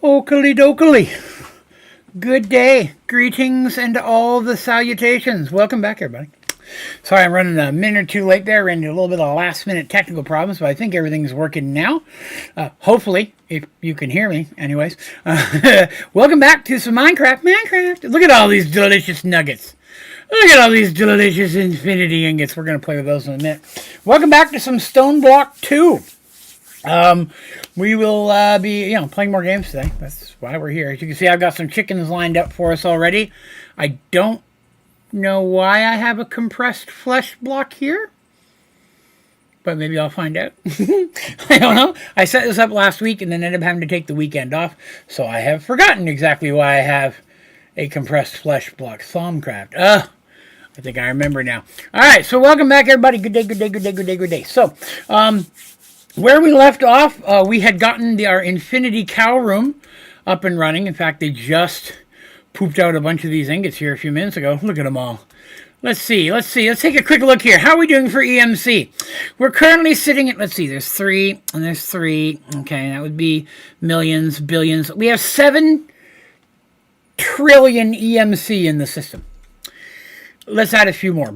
Oakley dokley. Good day. Greetings and all the salutations. Welcome back, everybody. Sorry, I'm running a minute or two late there. Ran into a little bit of last-minute technical problems, but I think everything's working now. Hopefully, if you can hear me. Anyways, welcome back to some Minecraft. Look at all these delicious nuggets. Look at all these delicious infinity ingots. We're going to play with those in a minute. Welcome back to some Stoneblock 2. We will be, playing more games today. That's why we're here. As you can see, I've got some chickens lined up for us already. I don't know why I have a compressed flesh block here, but maybe I'll find out. I don't know. I set this up last week and then ended up having to take the weekend off, so I have forgotten exactly why I have a compressed flesh block. Thaumcraft. I think I remember now. All right, so welcome back, everybody. Good day. So, where we left off, we had gotten our infinity cow room up and running. In fact, they just pooped out a bunch of these ingots here a few minutes ago. Look at them all. Let's see. Let's take a quick look here. How are we doing for EMC? We're currently sitting at, let's see, there's 3, and there's 3. Okay, that would be millions, billions. We have 7 trillion EMC in the system. Let's add a few more.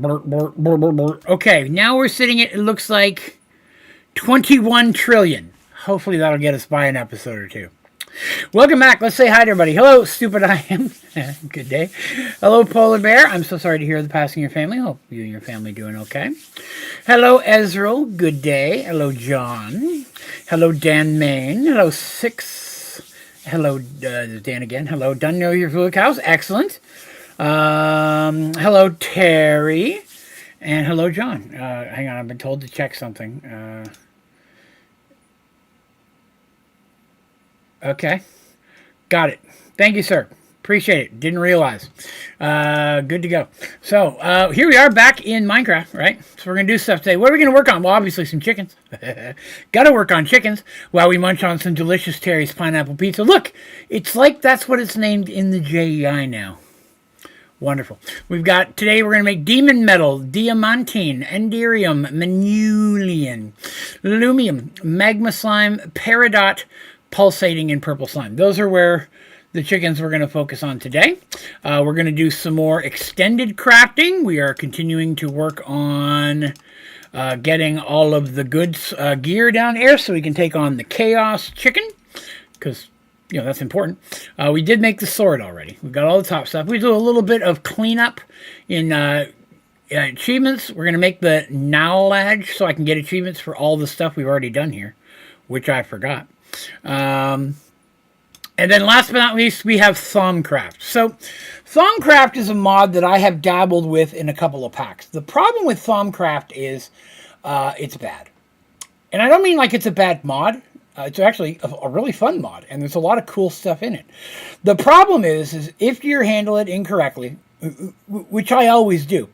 Okay, now we're sitting at, it looks like 21 trillion. Hopefully that'll get us by an episode or two. Welcome back. Let's say hi to everybody. Hello, stupid I am. Good day. Hello, Polar Bear. I'm so sorry to hear the passing of your family. Hope you and your family doing okay. Hello, Ezreal. Good day. Hello, John. Hello, Dan Main. Hello, Six. Hello, Dan again. Hello, done know your food cows. Excellent. Hello, Terry. And hello, John. Hang on, I've been told to check something. Okay. Got it. Thank you, sir. Appreciate it. Didn't realize. Good to go. So, here we are back in Minecraft, right? So we're going to do stuff today. What are we going to work on? Well, obviously some chickens. Got to work on chickens while we munch on some delicious Terry's pineapple pizza. Look, it's like that's what it's named in the JEI now. Wonderful. We've got, today we're going to make demon metal, diamantine, enderium, manulian, lumium, magma slime, peridot, pulsating, and purple slime. Those are where the chickens we're going to focus on today. We're going to do some more extended crafting. We are continuing to work on getting all of the good gear down here so we can take on the chaos chicken, because that's important. We did make the sword already. We've got all the top stuff. We do a little bit of cleanup in achievements. We're going to make the knowledge so I can get achievements for all the stuff we've already done here, which I forgot. And then last but not least, we have Thaumcraft. So Thaumcraft is a mod that I have dabbled with in a couple of packs. The problem with Thaumcraft is it's bad. And I don't mean like it's a bad mod. It's actually a really fun mod, and there's a lot of cool stuff in it. The problem is if you handle it incorrectly, which I always do,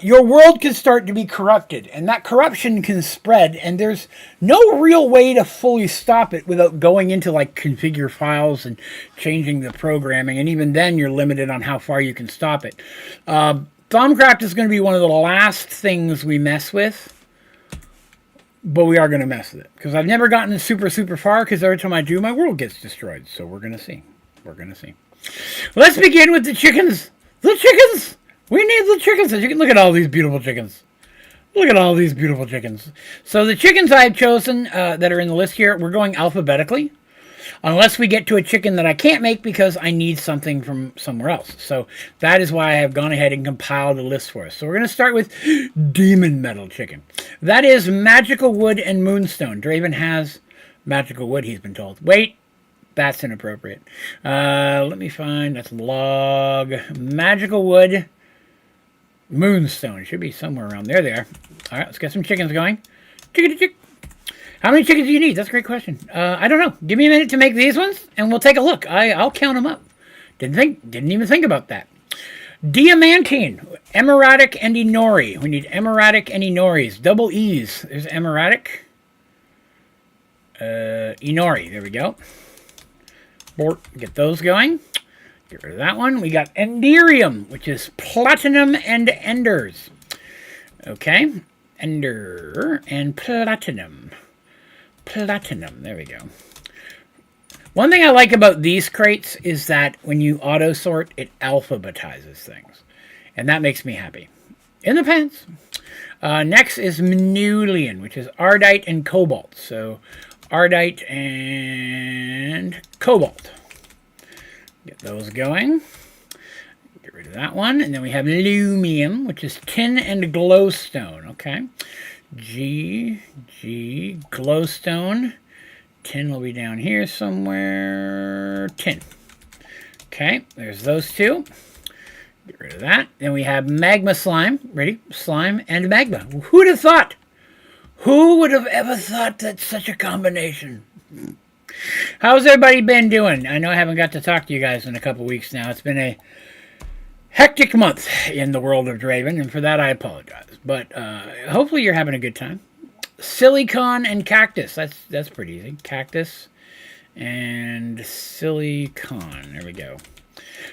your world can start to be corrupted, and that corruption can spread, and there's no real way to fully stop it without going into, like, configure files and changing the programming, and even then you're limited on how far you can stop it. Thaumcraft is going to be one of the last things we mess with. But we are going to mess with it. Because I've never gotten super far. Because every time I do, my world gets destroyed. So we're going to see. Let's begin with the chickens. The chickens! We need the chickens. Look at all these beautiful chickens. So the chickens I've chosen that are in the list here, we're going alphabetically. Unless we get to a chicken that I can't make because I need something from somewhere else. So that is why I have gone ahead and compiled a list for us. So we're going to start with demon metal chicken. That is magical wood and moonstone. Draven has magical wood, he's been told. Wait, that's inappropriate. Let me find, that's log, magical wood, moonstone. It should be somewhere around there. They are. All right, let's get some chickens going. Chickadee-chick. How many chickens do you need? That's a great question. I don't know. Give me a minute to make these ones, and we'll take a look. I'll count them up. Didn't even think about that. Diamantine, emeratic, and enori. We need emeratic and enoris. Double E's. There's emeratic. Enori. There we go. Get those going. Get rid of that one. We got enderium, which is platinum and enders. Okay. Ender and platinum. There we go. One thing I like about these crates is that when you auto sort, it alphabetizes things. And that makes me happy. In the pants. Next is Manulian, which is Ardite and Cobalt. So Ardite and Cobalt. Get those going. Get rid of that one. And then we have Lumium, which is Tin and Glowstone. Okay. G, Glowstone. Tin will be down here somewhere. Tin. Okay, there's those two. Get rid of that. Then we have Magma Slime. Ready? Slime and Magma. Who would have thought? Who would have ever thought that such a combination? How's everybody been doing? I know I haven't got to talk to you guys in a couple weeks now. It's been a hectic month in the world of Draven, and for that I apologize. But hopefully you're having a good time. Silicon and Cactus. That's pretty easy. Cactus and Silicon. There we go.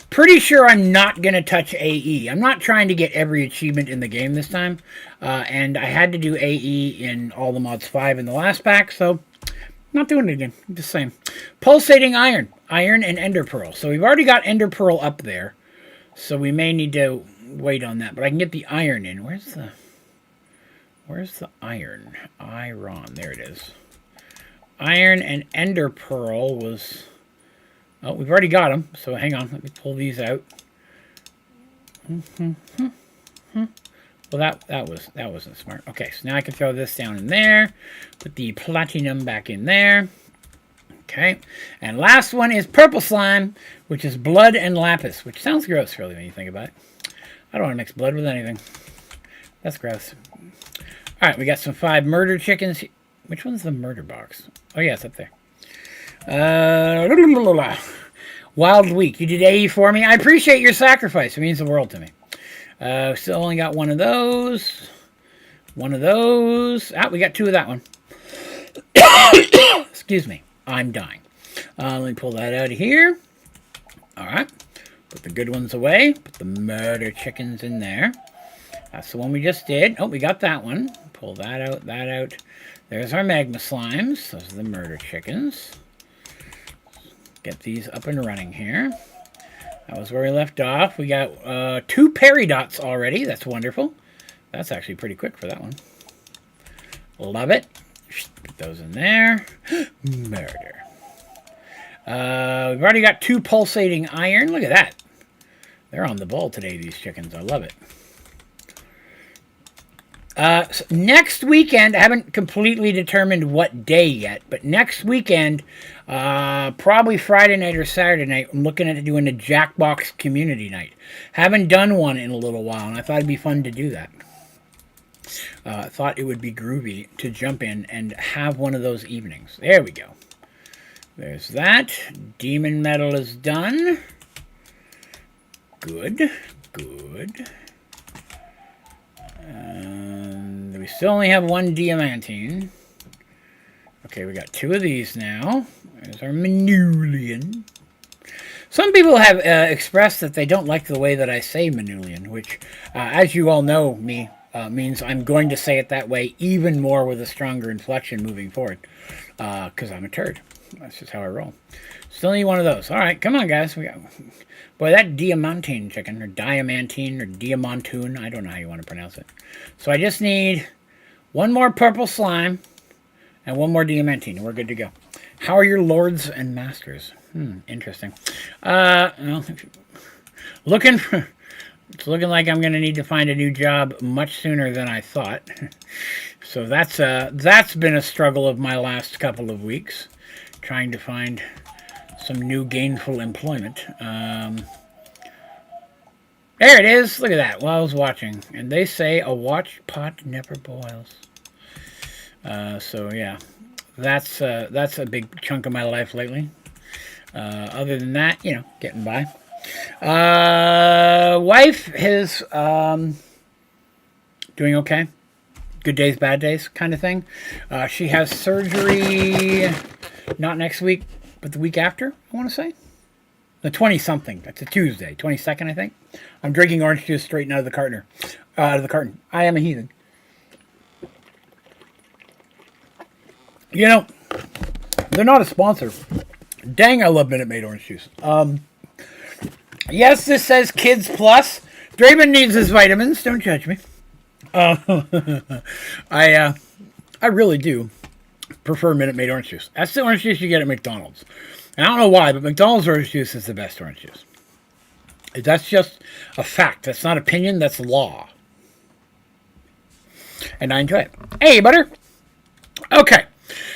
Pretty sure I'm not going to touch AE. I'm not trying to get every achievement in the game this time. And I had to do AE in all the mods 5 in the last pack, so not doing it again. Just saying. Pulsating Iron. Iron and Ender Pearl. So we've already got Ender Pearl up there. So we may need to wait on that. But I can get the Iron in. Where's the Iron? Iron. There it is. Iron and Ender Pearl was... Oh, we've already got them, so hang on. Let me pull these out. Well, that wasn't smart. Okay, so now I can throw this down in there. Put the platinum back in there. Okay, and last one is Purple Slime, which is Blood and Lapis, which sounds gross, really, when you think about it. I don't want to mix blood with anything. That's gross. All right, we got some 5 murder chickens. Which one's the murder box? Oh, yeah, it's up there. Wild Week. You did AE for me. I appreciate your sacrifice. It means the world to me. Still only got one of those. One of those. Ah, we got 2 of that one. Excuse me. I'm dying. Let me pull that out of here. All right. Put the good ones away. Put the murder chickens in there. That's the one we just did. Oh, we got that one. Pull that out, that out. There's our magma slimes. Those are the murder chickens. Get these up and running here. That was where we left off. We got 2 peridots already. That's wonderful. That's actually pretty quick for that one. Love it. Put those in there. Murder. We've already got 2 pulsating iron. Look at that. They're on the ball today, these chickens. I love it. So next weekend, I haven't completely determined what day yet, but next weekend, probably Friday night or Saturday night, I'm looking at doing a Jackbox community night. Haven't done one in a little while, and I thought it'd be fun to do that. I thought it would be groovy to jump in and have one of those evenings. There we go. There's that. Demon Metal is done. Good. Good. We still only have 1 diamantine. Okay, we got 2 of these now. There's our Manulian. Some people have expressed that they don't like the way that I say Manulian, which, as you all know me, means I'm going to say it that way even more with a stronger inflection moving forward, because I'm a turd. That's just how I roll. Still need one of those. All right, come on, guys. We got... Boy, that diamantine chicken, or diamantine, or diamantoon, I don't know how you want to pronounce it. So I just need 1 more purple slime and 1 more diamantine, and we're good to go. How are your lords and masters? Interesting. Well, looking for... It's looking like I'm going to need to find a new job much sooner than I thought. So that's been a struggle of my last couple of weeks, trying to find some new gainful employment. There it is. Look at that. While I was watching, and they say a watch pot never boils. So yeah, that's a big chunk of my life lately. Other than that, you know, getting by. Wife is doing okay. Good days, bad days kind of thing. She has surgery not next week, but the week after, I want to say. The 20-something. That's a Tuesday. 22nd, I think. I'm drinking orange juice straight out of the carton. I am a heathen. You know, they're not a sponsor, Dang, I love Minute Maid orange juice. Yes, this says Kids Plus. Draven needs his vitamins. Don't judge me. I really do prefer Minute Maid orange juice. That's the orange juice you get at McDonald's. And I don't know why, but McDonald's orange juice is the best orange juice. That's just a fact. That's not opinion. That's law. And I enjoy it. Hey, butter. Okay.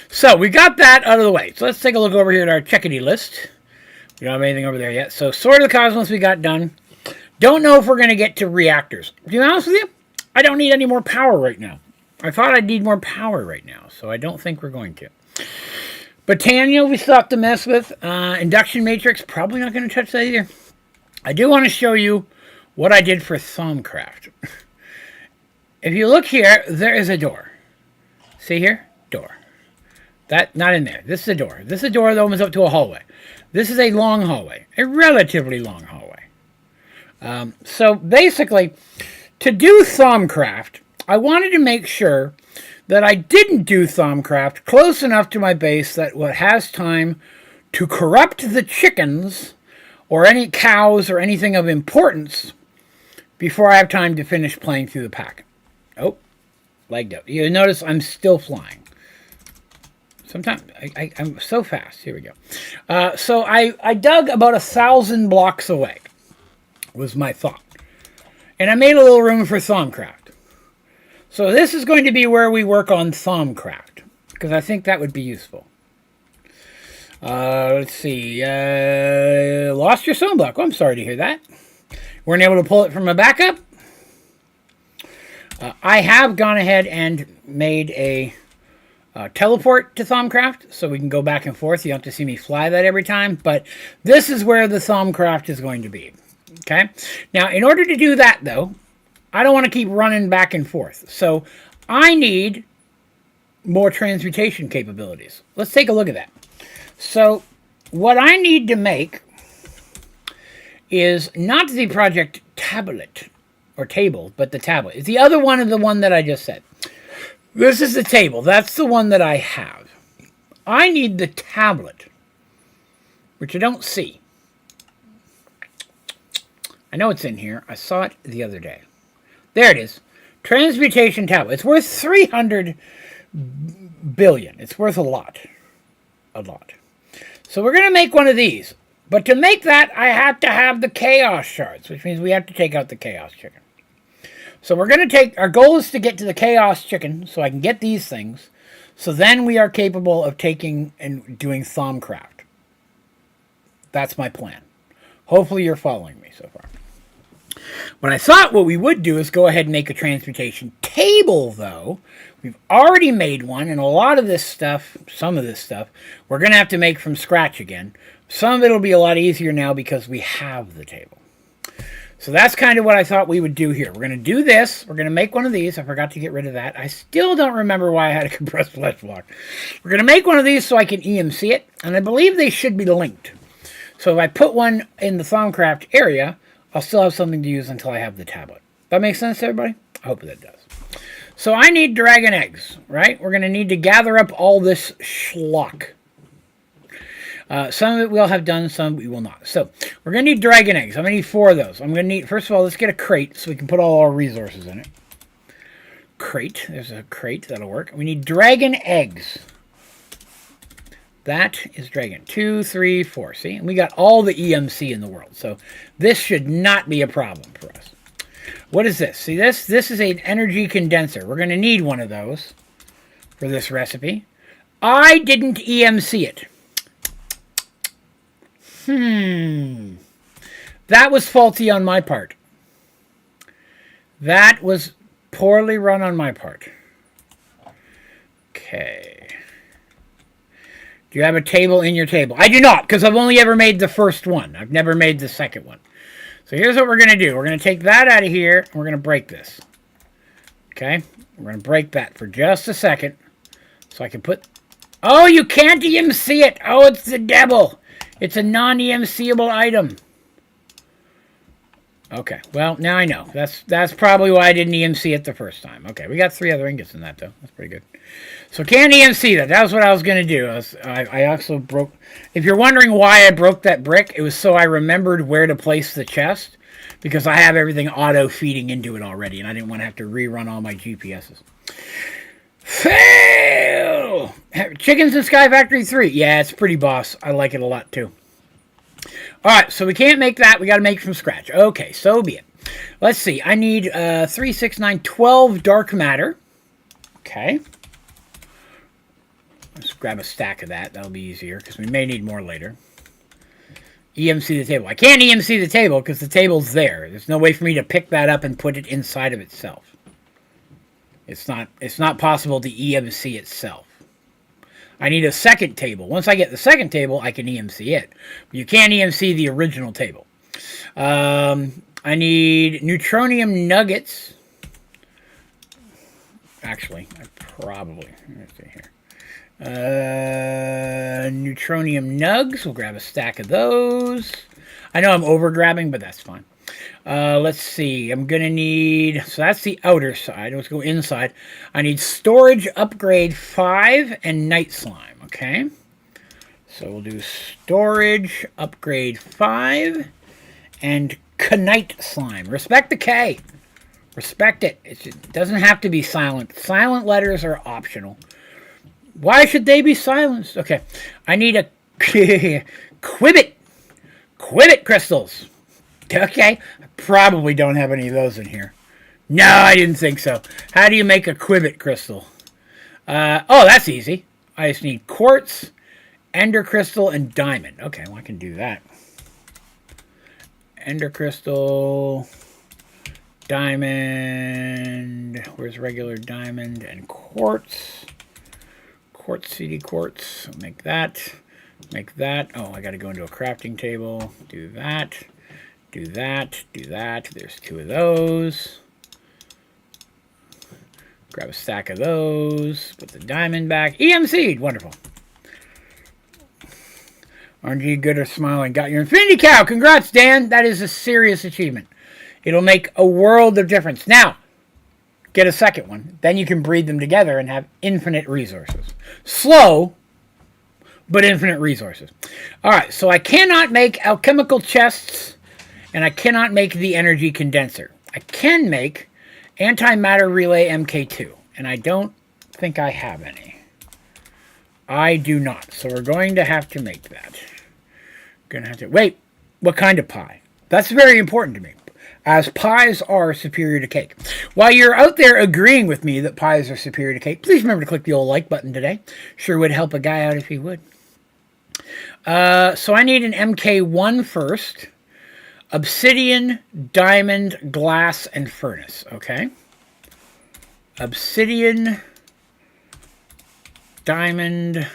So we got that out of the way. So let's take a look over here at our checkity list. We don't have anything over there yet. So Sword of the Cosmos we got done. Don't know if we're going to get to reactors. To be honest with you, I don't need any more power right now. I thought I'd need more power right now, so I don't think we're going to. Botania we still have to mess with. Induction Matrix, probably not going to touch that either. I do want to show you what I did for Thaumcraft. If you look here, there is a door. See here? Door. That, not in there. This is a door. This is a door that opens up to a hallway. This is a long hallway. A relatively long hallway. So basically, to do Thaumcraft, I wanted to make sure that I didn't do Thaumcraft close enough to my base that it has time to corrupt the chickens or any cows or anything of importance before I have time to finish playing through the pack. Oh, legged out. You notice I'm still flying. Sometimes I'm so fast. Here we go. So I dug about 1,000 blocks away, was my thought. And I made a little room for Thaumcraft. So this is going to be where we work on Thaumcraft, because I think that would be useful. Let's see. Lost your Stoneblock. Oh, I'm sorry to hear that. Weren't able to pull it from a backup. I have gone ahead and made a teleport to Thaumcraft, so we can go back and forth. You don't have to see me fly that every time, but this is where the Thaumcraft is going to be. Okay? Now, in order to do that, though, I don't want to keep running back and forth. So I need more transmutation capabilities. Let's take a look at that. So what I need to make is not the project tablet or table, but the tablet. It's the other one of the one that I just said. This is the table. That's the one that I have. I need the tablet, which I don't see. I know it's in here. I saw it the other day. There it is. Transmutation tablet. It's worth 300 billion. It's worth a lot. A lot. So we're going to make one of these. But to make that, I have to have the chaos shards, which means we have to take out the chaos chicken. So we're going to take, our goal is to get to the chaos chicken so I can get these things. So then we are capable of taking and doing Thaumcraft. That's my plan. Hopefully you're following me so far. But I thought what we would do is go ahead and make a transmutation table, though. We've already made one, and a lot of this stuff, some of this stuff, we're going to have to make from scratch again. Some of it will be a lot easier now because we have the table. So that's kind of what I thought we would do here. We're going to do this. We're going to make one of these. I forgot to get rid of that. I still don't remember why I had a compressed flesh block. We're going to make one of these so I can EMC it, and I believe they should be linked. So if I put one in the Thaumcraft area, I'll still have something to use until I have the tablet. That makes sense to everybody? I hope that does. So I need dragon eggs, right? We're going to need to gather up all this schlock. Some of it we'll have done, some we will not. So we're going to need dragon eggs. I'm going to need 4 of those. I'm going to need, first of all, let's get a crate so we can put all our resources in it. Crate. There's a crate. That'll work. We need dragon eggs. That is dragon. 2, 3, 4. See? And we got all the EMC in the world. So this should not be a problem for us. What is this? See this? This is an energy condenser. We're going to need one of those for this recipe. I didn't EMC it. That was faulty on my part. That was poorly run on my part. Okay. Do you have a table in your table? I do not, because I've only ever made the first one. I've never made the second one. So here's what we're going to do. We're going to take that out of here, and we're going to break this. Okay? We're going to break that for just a second. So I can put... Oh, you can't EMC it! Oh, it's the devil! It's a non-EMCable item. Okay, well, now I know. That's probably why I didn't EMC it the first time. Okay, we got 3 other ingots in that, though. That's pretty good. So can't EMC that. That was what I was going to do. I also broke... If you're wondering why I broke that brick, it was so I remembered where to place the chest, because I have everything auto-feeding into it already, and I didn't want to have to rerun all my GPSs. Fail! Chickens in Sky Factory 3. Yeah, it's pretty boss. I like it a lot, too. Alright, so we can't make that. We got to make from scratch. Okay, so be it. Let's see. I need 3, 6, 9, 12 dark matter. Okay. Let's grab a stack of that. That'll be easier, because we may need more later. EMC the table. I can't EMC the table, because the table's there. There's no way for me to pick that up and put it inside of itself. It's not possible to EMC itself. I need a second table. Once I get the second table, I can EMC it. But you can't EMC the original table. I need neutronium nuggets. Actually, I probably... Let's see here. Neutronium nugs. We'll grab a stack of those. I know I'm over-grabbing, but that's fine. Let's see. I'm going to need... So that's the outer side. Let's go inside. I need storage upgrade 5 and night slime. Okay. So we'll do storage upgrade 5 and knight slime. Respect the K. Respect it. It doesn't have to be silent. Silent letters are optional. Why should they be silenced? Okay. I need a quibbit. Quibbit crystals. Okay. I probably don't have any of those in here. No, I didn't think so. How do you make a quibbit crystal? Oh, that's easy. I just need quartz, ender crystal, and diamond. Okay, well, I can do that. Ender crystal, diamond. Where's regular diamond? And quartz. Quartz, CD quartz. I'll make that. Make that. Oh, I got to go into a crafting table. Do that. Do that. Do that. There's 2 of those. Grab a stack of those. Put the diamond back. EMC'd. Wonderful. RNG Gooder smiling. Got your infinity cow. Congrats, Dan. That is a serious achievement. It'll make a world of difference. Now, get a second one. Then you can breed them together and have infinite resources. Slow, but infinite resources. Alright, so I cannot make alchemical chests, and I cannot make the energy condenser. I can make antimatter relay MK2, and I don't think I have any. I do not, so we're going to have to make that. Gonna have to... Wait, what kind of pie? That's very important to me, as pies are superior to cake. While you're out there agreeing with me that pies are superior to cake, please remember to click the old like button today. Sure would help a guy out if he would. So I need an MK1 first. Obsidian, diamond, glass, and furnace. Okay. Obsidian, diamond,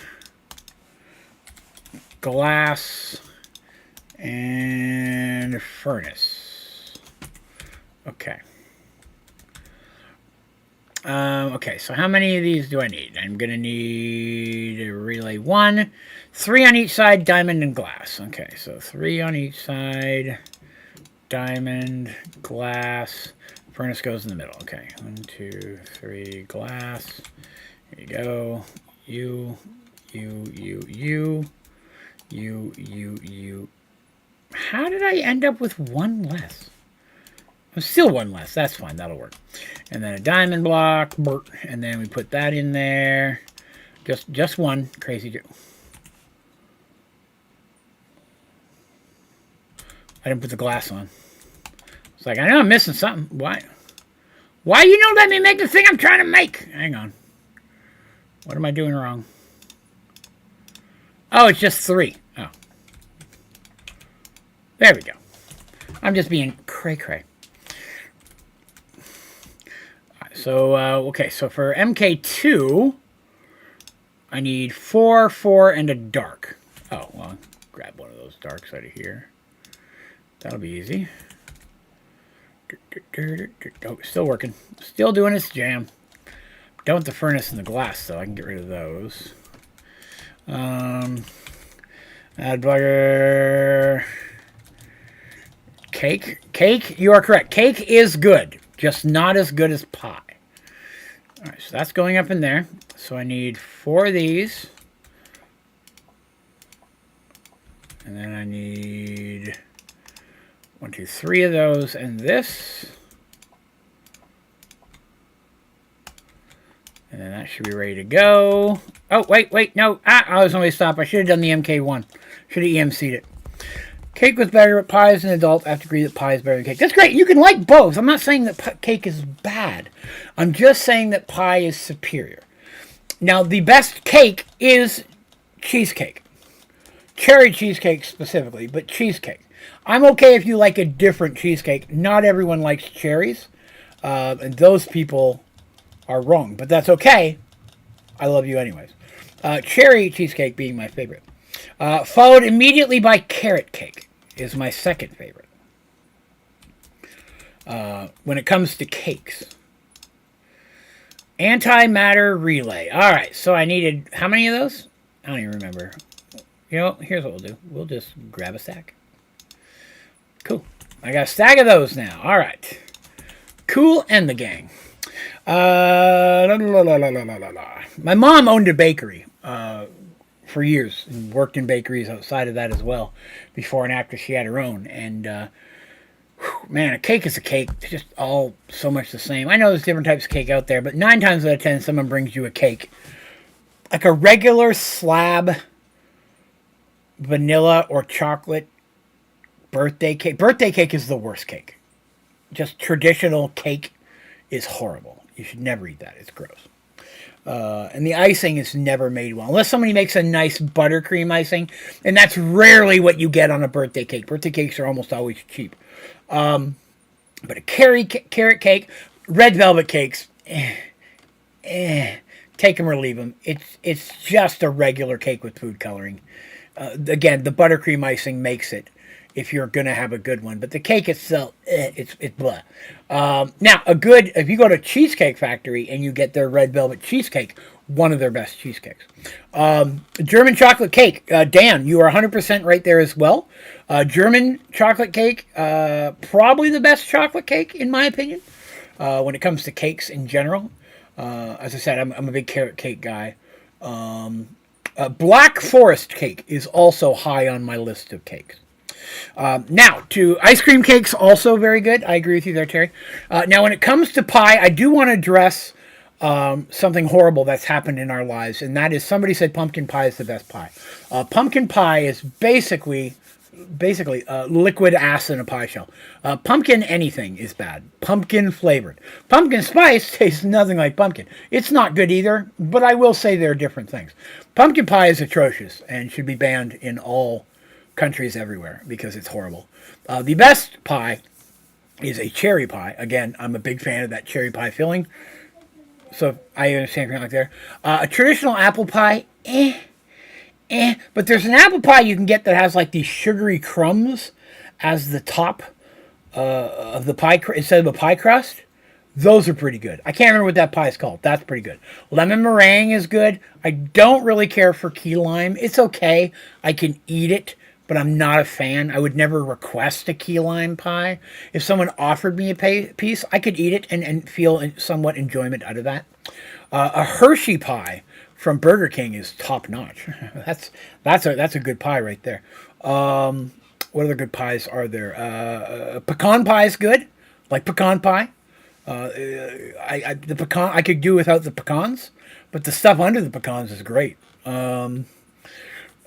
glass, and furnace. Okay. Okay, so how many of these do I need? I'm going to need a relay 1, 3 on each side, diamond, and glass. Okay, so 3 on each side, diamond, glass, furnace goes in the middle. Okay, 1, 2, 3, glass. Here you go. You. How did I end up with 1 less? Still 1 less. That's fine. That'll work. And then a diamond block. And then we put that in there. Just 1. Crazy Joe. I didn't put the glass on. It's like, I know I'm missing something. Why? Why you don't let me make the thing I'm trying to make? Hang on. What am I doing wrong? Oh, it's just 3. Oh. There we go. I'm just being cray-cray. So, okay, so for MK2, I need 4, 4, and a dark. Oh, well, grab one of those darks out of here. That'll be easy. Oh, still working. Still doing its jam. Done with the furnace and the glass, though. I can get rid of those. Add bugger. Cake, you are correct. Cake is good, just not as good as pie. All right, so that's going up in there. So I need 4 of these. And then I need 1, 2, 3 of those and this. And then that should be ready to go. Oh, wait, no. I was only stopped. I should have done the MK1. Should have EMC'd it. Cake was better, but pie as an adult. I have to agree that pie is better than cake. That's great. You can like both. I'm not saying that cake is bad. I'm just saying that pie is superior. Now, the best cake is cheesecake. Cherry cheesecake specifically, but cheesecake. I'm okay if you like a different cheesecake. Not everyone likes cherries. And those people are wrong. But that's okay. I love you anyways. Cherry cheesecake being my favorite. Followed immediately by carrot cake is my second favorite. When it comes to cakes. Antimatter relay. All right, so I needed how many of those? I don't even remember. You know, here's what we'll do. We'll just grab a stack. Cool. I got a stack of those now. All right. Cool and the gang. My mom owned a bakery for years and worked in bakeries outside of that as well before and after she had her own. And man, a cake is a cake. It's just all so much the same. I know there's different types of cake out there, but 9 times out of 10, someone brings you a cake. Like a regular slab vanilla or chocolate birthday cake. Birthday cake is the worst cake. Just traditional cake is horrible. You should never eat that. It's gross. And the icing is never made well. Unless somebody makes a nice buttercream icing. And that's rarely what you get on a birthday cake. Birthday cakes are almost always cheap. But a carrot cake, red velvet cakes, take them or leave them. It's just a regular cake with food coloring. Again, the buttercream icing makes it if you're going to have a good one. But the cake itself, it's blah. Now, if you go to Cheesecake Factory and you get their red velvet cheesecake, one of their best cheesecakes. German chocolate cake. Dan, you are 100% right there as well. German chocolate cake, probably the best chocolate cake, in my opinion, when it comes to cakes in general. As I said, I'm a big carrot cake guy. Black Forest cake is also high on my list of cakes. Now, to ice cream cakes, also very good. I agree with you there, Terry. Now, when it comes to pie, I do want to address something horrible that's happened in our lives, and that is somebody said pumpkin pie is the best pie. Pumpkin pie is basically liquid ass in a pie shell. Pumpkin anything is bad. Pumpkin flavored. Pumpkin spice tastes nothing like pumpkin. It's not good either, but I will say there are different things. Pumpkin pie is atrocious and should be banned in all countries everywhere because it's horrible. The best pie is a cherry pie. Again, I'm a big fan of that cherry pie filling. So I understand like there. A traditional apple pie, but there's an apple pie you can get that has like these sugary crumbs as the top of the pie instead of a pie crust. Those are pretty good. I can't remember what that pie is called. That's pretty good. Lemon meringue is good. I don't really care for key lime. It's okay. I can eat it, but I'm not a fan. I would never request a key lime pie. If someone offered me a piece, I could eat it and feel somewhat enjoyment out of that. A Hershey pie from Burger King is top notch. that's a good pie right there. What other good pies are there? Pecan pie is good, like pecan pie. The pecan I could do without the pecans, but the stuff under the pecans is great.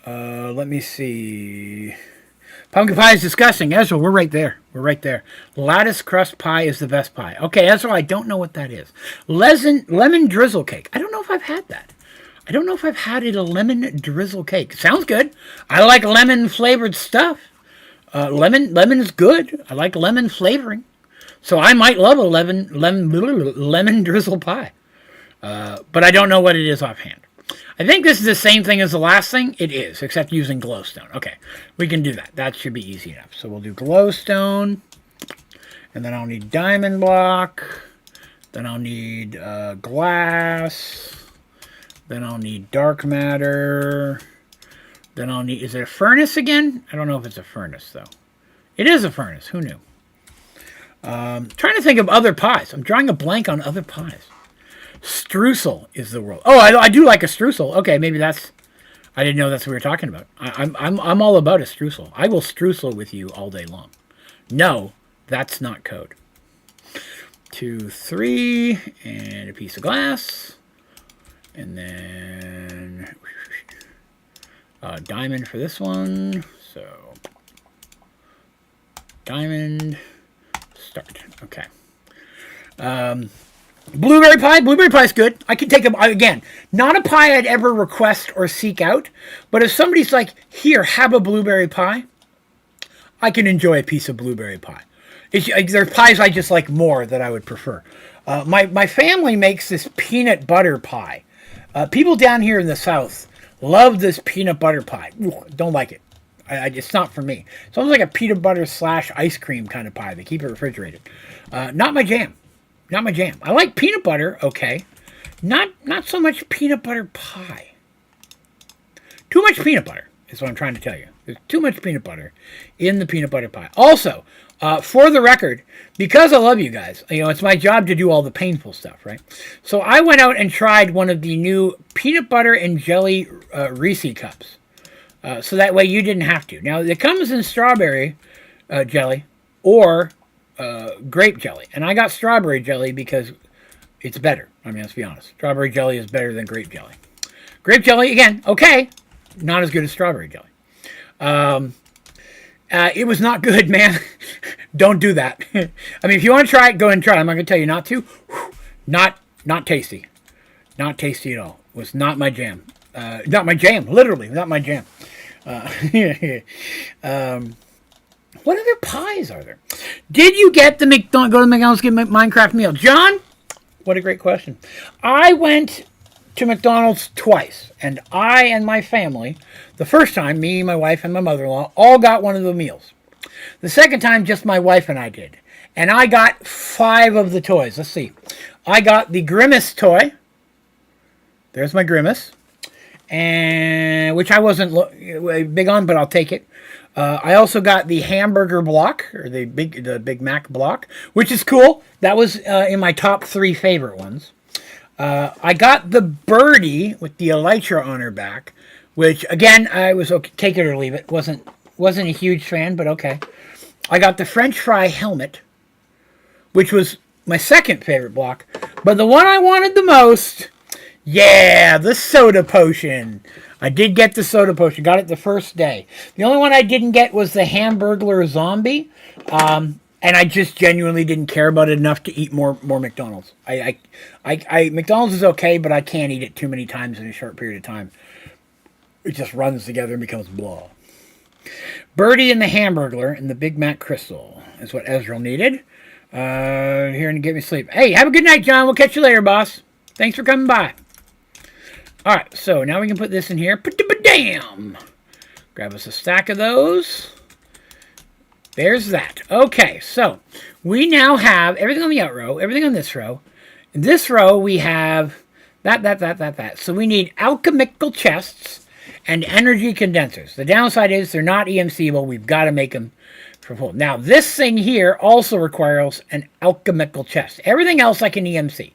Let me see. Pumpkin pie is disgusting. Ezra, we're right there. We're right there. Lattice crust pie is the best pie. Okay, Ezra, I don't know what that is. Lemon drizzle cake. I don't know if I've had that. I don't know if I've had a lemon drizzle cake. Sounds good. I like lemon flavored stuff. Lemon is good. I like lemon flavoring. So I might love a lemon drizzle pie. But I don't know what it is offhand. I think this is the same thing as the last thing. It is, except using glowstone. Okay, we can do that. That should be easy enough. So we'll do glowstone. And then I'll need diamond block. Then I'll need glass. Then I'll need dark matter. Then I'll need... Is it a furnace again? I don't know if it's a furnace, though. It is a furnace. Who knew? Trying to think of other pies. I'm drawing a blank on other pies. Streusel is the world. Oh, I do like a streusel. Okay, maybe that's... I didn't know that's what we were talking about. I'm all about a streusel. I will streusel with you all day long. No, that's not code. 2, 3, and a piece of glass. And then diamond for this one. So diamond, start. Okay. Blueberry pie. Blueberry pie is good. I can take them again. Not a pie I'd ever request or seek out, but if somebody's like, "Here, have a blueberry pie," I can enjoy a piece of blueberry pie. There are pies I just like more that I would prefer. My family makes this peanut butter pie. People down here in the South love this peanut butter pie. Ooh, don't like it. It's not for me. It's almost like a peanut butter / ice cream kind of pie. They keep it refrigerated. Not my jam. Not my jam. I like peanut butter, okay. Not so much peanut butter pie. Too much peanut butter is what I'm trying to tell you. There's too much peanut butter in the peanut butter pie. Also, for the record, because I love you guys, it's my job to do all the painful stuff, right? So I went out and tried one of the new peanut butter and jelly Reese cups. So that way you didn't have to. Now, it comes in strawberry jelly or grape jelly. And I got strawberry jelly because it's better. I mean, let's be honest. Strawberry jelly is better than grape jelly. Grape jelly, again, okay. Not as good as strawberry jelly. It was not good, man. Don't do that. I mean, if you want to try it, go ahead and try it. I'm not going to tell you not to. Not tasty. Not tasty at all. It was not my jam. Not my jam. Literally, not my jam. What other pies are there? Did you get the go to McDonald's, get a Minecraft meal? John, what a great question. I went to McDonald's twice, and I and my family, the first time, me, my wife, and my mother-in-law, all got one of the meals. The second time, just my wife and I did. And I got 5 of the toys. Let's see. I got the Grimace toy. There's my Grimace. And which I wasn't big on, but I'll take it. I also got the hamburger block, or the Big Mac block, which is cool. That was in my top 3 favorite ones. I got the birdie with the elytra on her back, which again I was okay, take it or leave it. Wasn't a huge fan, but okay. I got the French fry helmet, which was my second favorite block, but the one I wanted the most, yeah, the soda potion. I did get the soda potion. Got it the first day. The only one I didn't get was the Hamburglar zombie. And I just genuinely didn't care about it enough to eat more McDonald's. McDonald's is okay, but I can't eat it too many times in a short period of time. It just runs together and becomes blah. Birdie and the Hamburglar and the Big Mac Crystal is what Ezreal needed. Here and get me sleep. Hey, have a good night, John. We'll catch you later, boss. Thanks for coming by. All right, so now we can put this in here. Damn. Grab us a stack of those. There's that. Okay, so we now have everything on the out row, everything on this row. In this row, we have that. So we need alchemical chests and energy condensers. The downside is they're not EMCable. We've got to make them for full. Now, this thing here also requires an alchemical chest. Everything else I can EMC.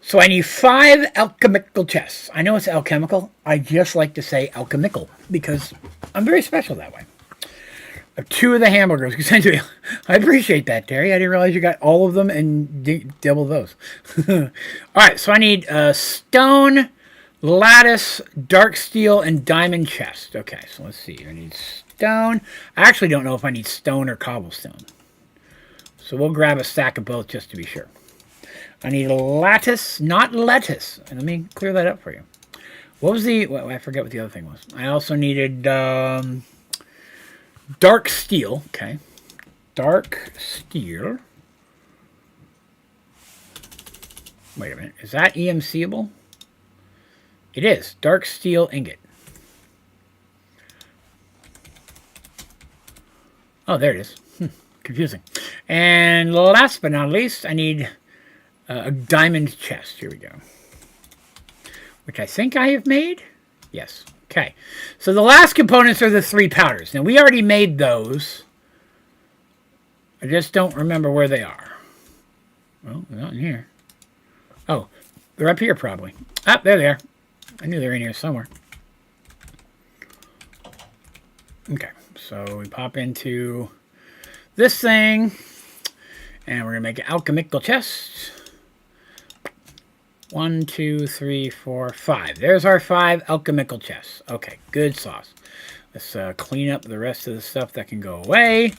So I need 5 alchemical chests. I know it's alchemical. I just like to say alchemical because I'm very special that way. 2 of the hamburgers. I appreciate that, Terry. I didn't realize you got all of them and double those. All right, so I need stone, lattice, dark steel, and diamond chest. Okay, so let's see. I need stone. I actually don't know if I need stone or cobblestone. So we'll grab a stack of both just to be sure. I need a lattice, not lettuce. And let me clear that up for you. What was the... Well, I forget what the other thing was. I also needed dark steel. Okay. Dark steel. Wait a minute. Is that EMCable? It is. Dark steel ingot. Oh, there it is. Confusing. And last but not least, I need... a diamond chest. Here we go. Which I think I have made. Yes. Okay, so the last components are the 3 powders. Now, we already made those. I just don't remember where they are. Well, they're not in here. Oh, they're up here probably. Ah, there they are. I knew they were in here somewhere. Okay, so we pop into this thing, and we're going to make an alchemical chest. 1, 2, 3, 4, 5. There's our 5 alchemical chests. Okay, good sauce. Let's clean up the rest of the stuff that can go away,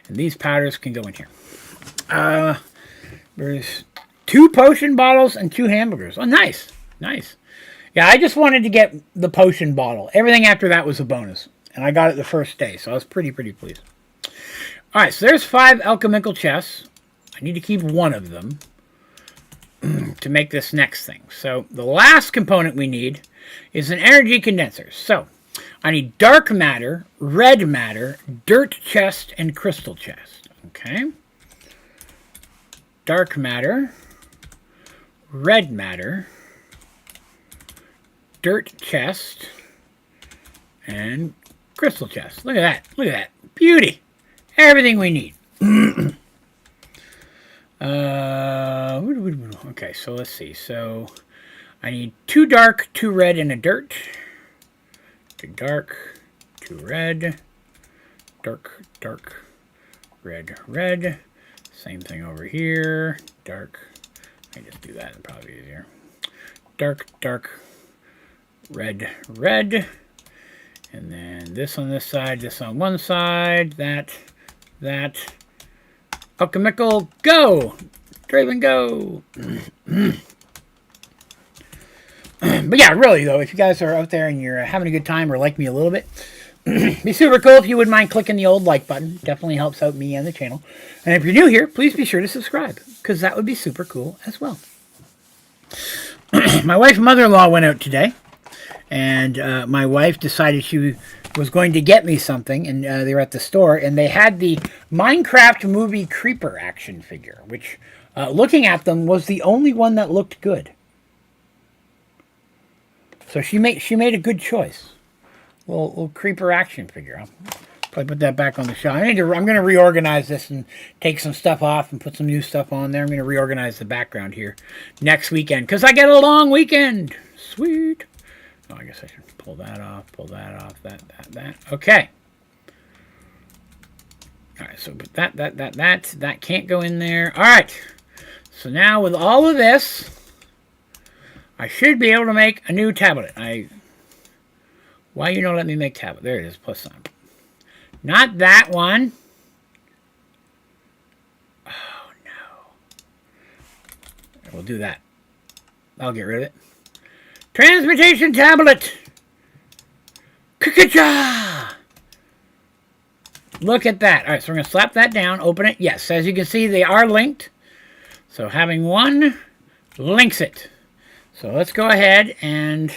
and these powders can go in here. There's 2 potion bottles and 2 hamburgers. Oh, nice. Nice. Yeah, I just wanted to get the potion bottle. Everything after that was a bonus. And I got it the first day, so I was pretty pleased. Alright, so there's 5 alchemical chests. I need to keep 1 of them to make this next thing. So the last component we need is an energy condenser. So I need dark matter, red matter, dirt chest, and crystal chest. Okay. Dark matter, red matter, dirt chest, and crystal chest. Look at that. Look at that. Beauty. Everything we need. Okay, so let's see. So I need 2 dark, 2 red, and a dirt. 2 dark, 2 red, dark, dark, red, red. Same thing over here. Dark. I just do that. It'd probably be easier. Dark, dark, red, red. And then this on this side, this on one side, that. Alchemical, go! Draven, go! But yeah, really though, if you guys are out there and you're having a good time or like me a little bit, be super cool if you wouldn't mind clicking the old like button. Definitely helps out me and the channel. And if you're new here, please be sure to subscribe, because that would be super cool as well. My wife and mother-in-law went out today, and my wife decided she was going to get me something, and they were at the store, and they had the Minecraft movie Creeper action figure, which, looking at them, was the only one that looked good. So she made a good choice. Little Creeper action figure. I'll probably put that back on the shelf. I'm going to reorganize this and take some stuff off and put some new stuff on there. I'm going to reorganize the background here next weekend, because I get a long weekend. Sweet. Oh, I guess I should pull that off, that. Okay. All right, so that can't go in there. All right. So now with all of this, I should be able to make a new tablet. Why you don't let me make tablet? There it is, plus sign. Not that one. Oh, no. We'll do that. I'll get rid of it. Transmutation tablet. Ka-ka-cha! Look at that. All right, so we're going to slap that down, open it. Yes, as you can see, they are linked. So having one links it. So let's go ahead and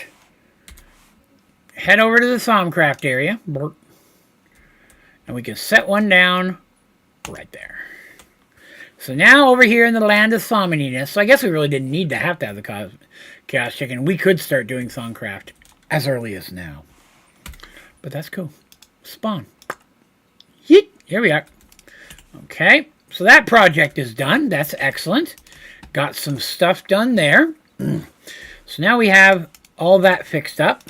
head over to the Thaumcraft area. And we can set one down right there. So now over here in the land of Thaumininess, so I guess we really didn't need to have the Chaos Chicken. We could start doing Thaumcraft as early as now. But that's cool. Spawn. Yeet. Here we are. Okay. So that project is done. That's excellent. Got some stuff done there. So now we have all that fixed up.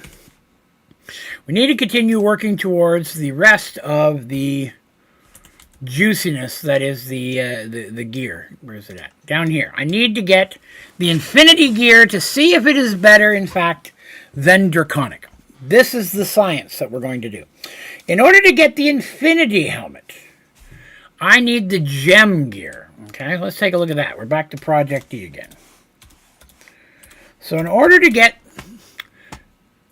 We need to continue working towards the rest of the juiciness that is the gear. Where is it at? Down here. I need to get the Infinity gear to see if it is better, in fact, than Draconic. This is the science that we're going to do. In order to get the Infinity helmet, I need the gem gear. Okay, let's take a look at that. We're back to Project D again. So in order to get,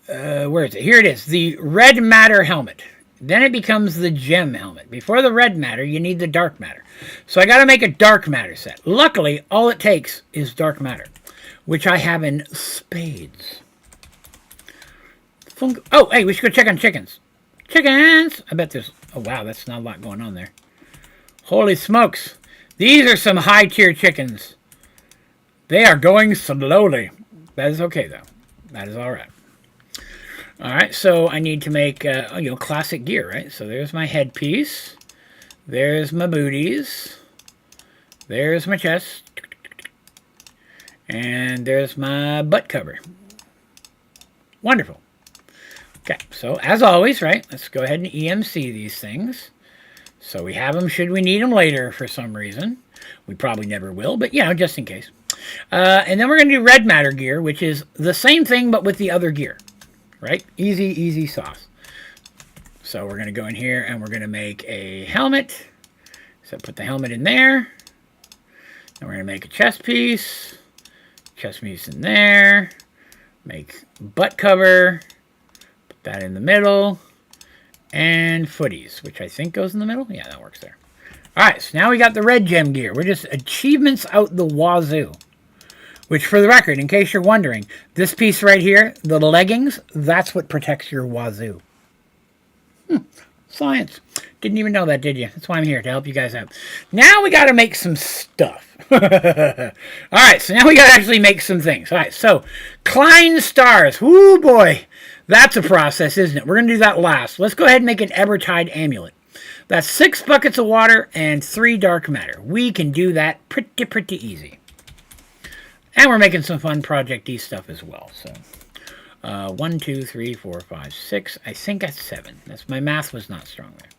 where is it? Here it is, the red matter helmet. Then it becomes the gem helmet. Before the red matter, you need the dark matter. So I got to make a dark matter set. Luckily, all it takes is dark matter, which I have in spades. Oh, hey, we should go check on chickens. Chickens! I bet there's, oh wow, that's not a lot going on there. Holy smokes. These are some high-tier chickens. They are going slowly. That is okay, though. That is all right. All right, so I need to make, classic gear, right? So there's my headpiece. There's my booties. There's my chest. And there's my butt cover. Wonderful. Okay, so as always, right, let's go ahead and EMC these things. So we have them should we need them later for some reason. We probably never will, but, just in case. And then we're going to do red matter gear, which is the same thing but with the other gear, right? Easy, easy sauce. So we're going to go in here and we're going to make a helmet. So put the helmet in there. And we're going to make a chest piece. Chest piece in there. Make butt cover. Put that in the middle. And footies, which I think goes in the middle. Yeah, that works there. All right, so now we got the red gem gear. We're just achievements out the wazoo. Which, for the record, in case you're wondering, this piece right here, the leggings, that's what protects your wazoo. Science. Didn't even know that, did you? That's why I'm here, to help you guys out. Now we got to make some stuff. All right, so now we got to actually make some things. All right, so Klein stars. Whoo, boy. That's a process, isn't it? We're going to do that last. Let's go ahead and make an Evertide amulet. That's 6 buckets of water and 3 dark matter. We can do that pretty easy. And we're making some fun Project D stuff as well. So 1, 2, 3, 4, 5, 6. I think that's 7. My math was not strong there.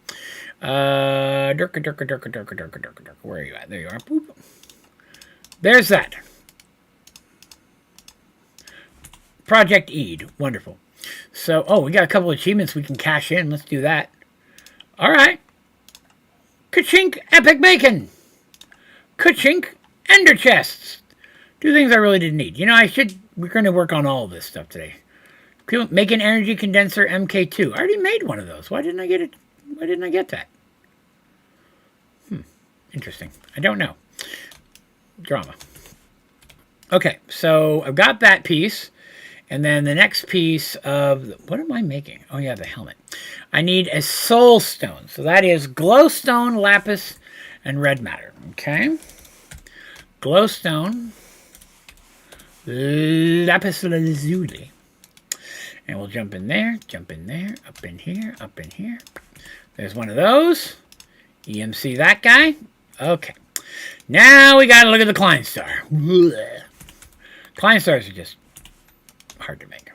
Durka. Where are you at? There you are. Boop. There's that. Project Eid. Wonderful. So, we got a couple of achievements we can cash in. Let's do that. All right. Ka-chink Epic Bacon. Ka-chink Ender Chests. 2 things I really didn't need. We're going to work on all of this stuff today. Make an energy condenser MK2. I already made one of those. Why didn't I get it? Why didn't I get that? Interesting. I don't know. Drama. Okay, so I've got that piece. And then the next piece of... What am I making? Oh, yeah, the helmet. I need a soul stone. So that is glowstone, lapis, and red matter. Okay? Glowstone, lapis lazuli. And we'll jump in there, up in here. There's one of those. EMC that guy. Okay. Now we got to look at the Klein star. Klein stars are just hard to make.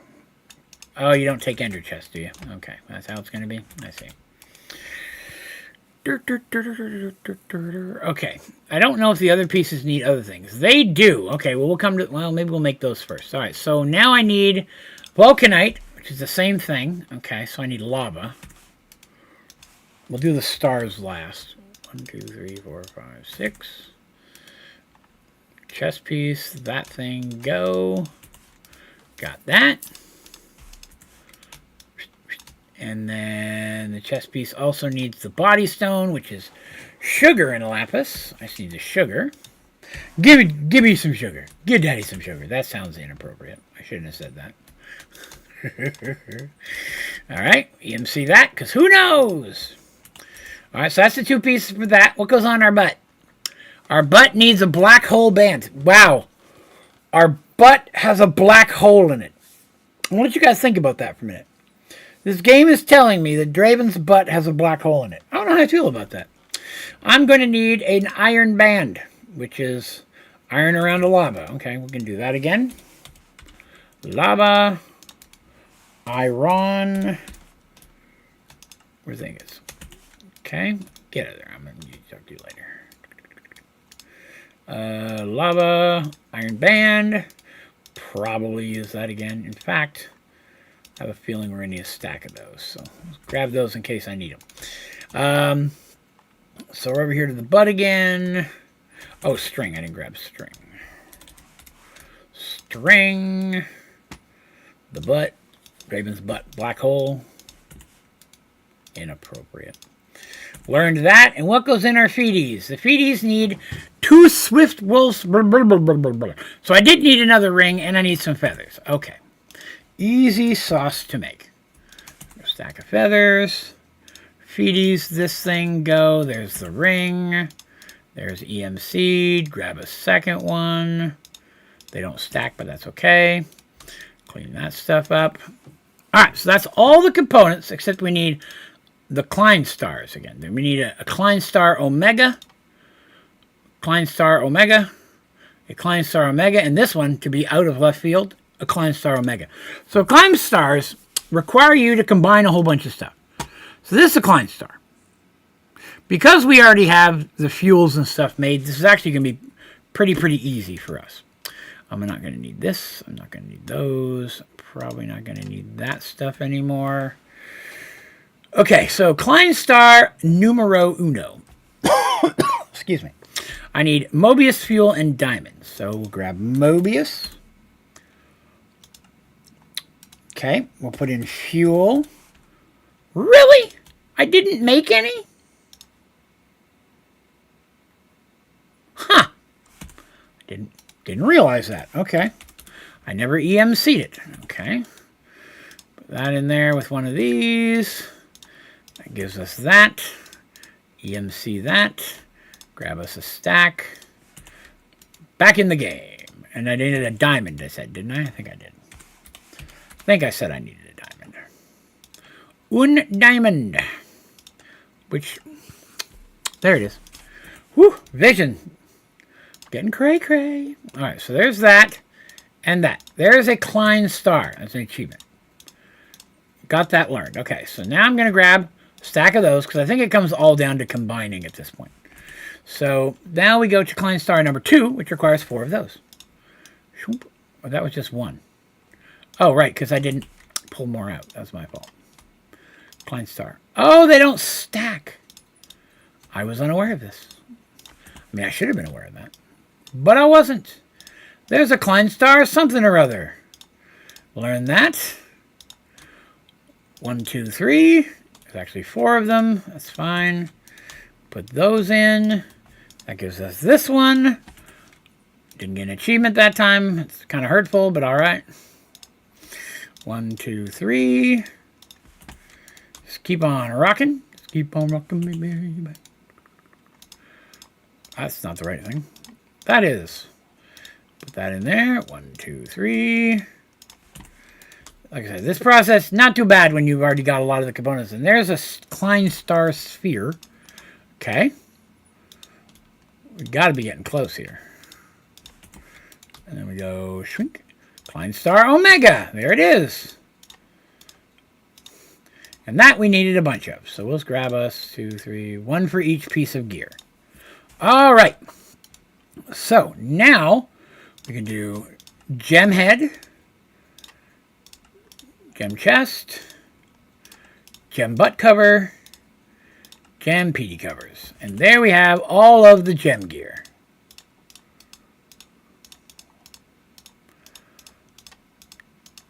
Oh, you don't take ender chest, do you? Okay, that's how it's going to be. I see. Okay, I don't know if the other pieces need other things. They do. Okay, well, maybe we'll make those first. All right, so now I need vulcanite, which is the same thing. Okay, so I need lava. We'll do the stars last. 1, 2, 3, 4, 5, 6. Chest piece, that thing, go. Got that. And then the chest piece also needs the body stone, which is sugar and lapis. I just need the sugar. Give me some sugar. Give Daddy some sugar. That sounds inappropriate. I shouldn't have said that. All right, EMC that, because who knows? All right, so that's the 2 pieces for that. What goes on our butt? Our butt needs a black hole band. Wow. Our butt has a black hole in it. I want you guys to think about that for a minute. This game is telling me that Draven's butt has a black hole in it. I don't know how I feel about that. I'm going to need an iron band, which is iron around a lava. Okay, we can do that again. Lava, iron. Where's the thing is? Okay, get out of there. I'm going to talk to you later. Lava, iron band. Probably use that again. In fact, I have a feeling we're going to need a stack of those. So let's grab those in case I need them. So we're over here to the butt again. Oh, string. I didn't grab string. String. The butt. Draven's butt. Black hole. Inappropriate. Learned that. And what goes in our feeties? The feeties need 2 swift wolves. So I did need another ring, and I need some feathers. Okay. Easy sauce to make. A stack of feathers. Feeties, this thing, go. There's the ring. There's EMC. Grab a second one. They don't stack, but that's okay. Clean that stuff up. All right, so that's all the components, except we need the Klein stars again. Then we need a Klein star omega, Klein star omega, a Klein star omega, and this one, to be out of left field, a Klein star omega. So Klein stars require you to combine a whole bunch of stuff. So this is a Klein star. Because we already have the fuels and stuff made, this is actually going to be pretty easy for us. I'm not going to need this. I'm not going to need those. Probably not going to need that stuff anymore. Okay, so Klein star numero uno. Excuse me. I need Mobius fuel and diamonds. So we'll grab Mobius. Okay, we'll put in fuel. Really? I didn't make any? Huh. Didn't realize that. Okay. I never EMC'd it. Okay. Put that in there with one of these. That gives us that. EMC that. Grab us a stack. Back in the game. And I needed a diamond, I said, didn't I? I think I did. I think I said I needed a diamond. Un diamond. Which, there it is. Whew, vision. Getting cray-cray. All right, so there's that and that. There's a Klein star. That's an achievement. Got that learned. Okay, so now I'm going to grab a stack of those because I think it comes all down to combining at this point. So now we go to Klein star number 2, which requires 4 of those. Oh, that was just 1. Oh, right, because I didn't pull more out. That's my fault. Klein star. Oh, they don't stack. I was unaware of this. I mean, I should have been aware of that. But I wasn't. There's a Klein star something or other. Learn that. 1, 2, 3. There's actually 4 of them. That's fine. Put those in. That gives us this one. Didn't get an achievement that time. It's kind of hurtful, but all right. 1, 2, 3. Just keep on rocking. Just keep on rocking, baby. That's not the right thing. That is. Put that in there. 1, 2, 3. Like I said, this process, not too bad when you've already got a lot of the components. And there's a Klein star sphere. Okay. We've got to be getting close here. And then we go shrink. Klein star omega. There it is. And that we needed a bunch of. So we'll just grab us 2, 3, 1 for each piece of gear. All right. So now we can do gem head, gem chest, gem butt cover, gem PD covers. And there we have all of the gem gear.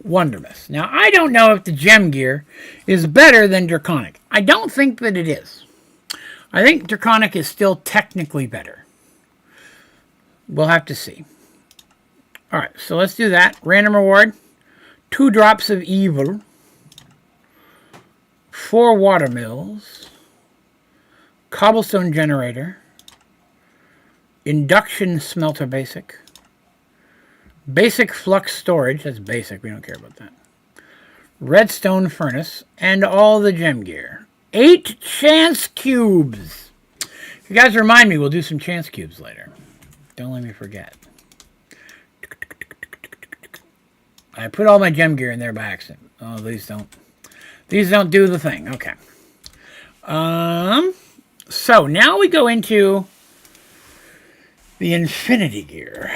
Wondermous. Now, I don't know if the gem gear is better than Draconic. I don't think that it is. I think Draconic is still technically better. We'll have to see. All right, so let's do that. Random reward. 2 drops of evil. 4 watermills. Cobblestone generator. Induction smelter basic. Basic flux storage. That's basic. We don't care about that. Redstone furnace. And all the gem gear. 8 chance cubes. If you guys remind me, we'll do some chance cubes later. Don't let me forget. I put all my gem gear in there by accident. Oh, these don't do the thing. Okay. So now we go into the infinity gear.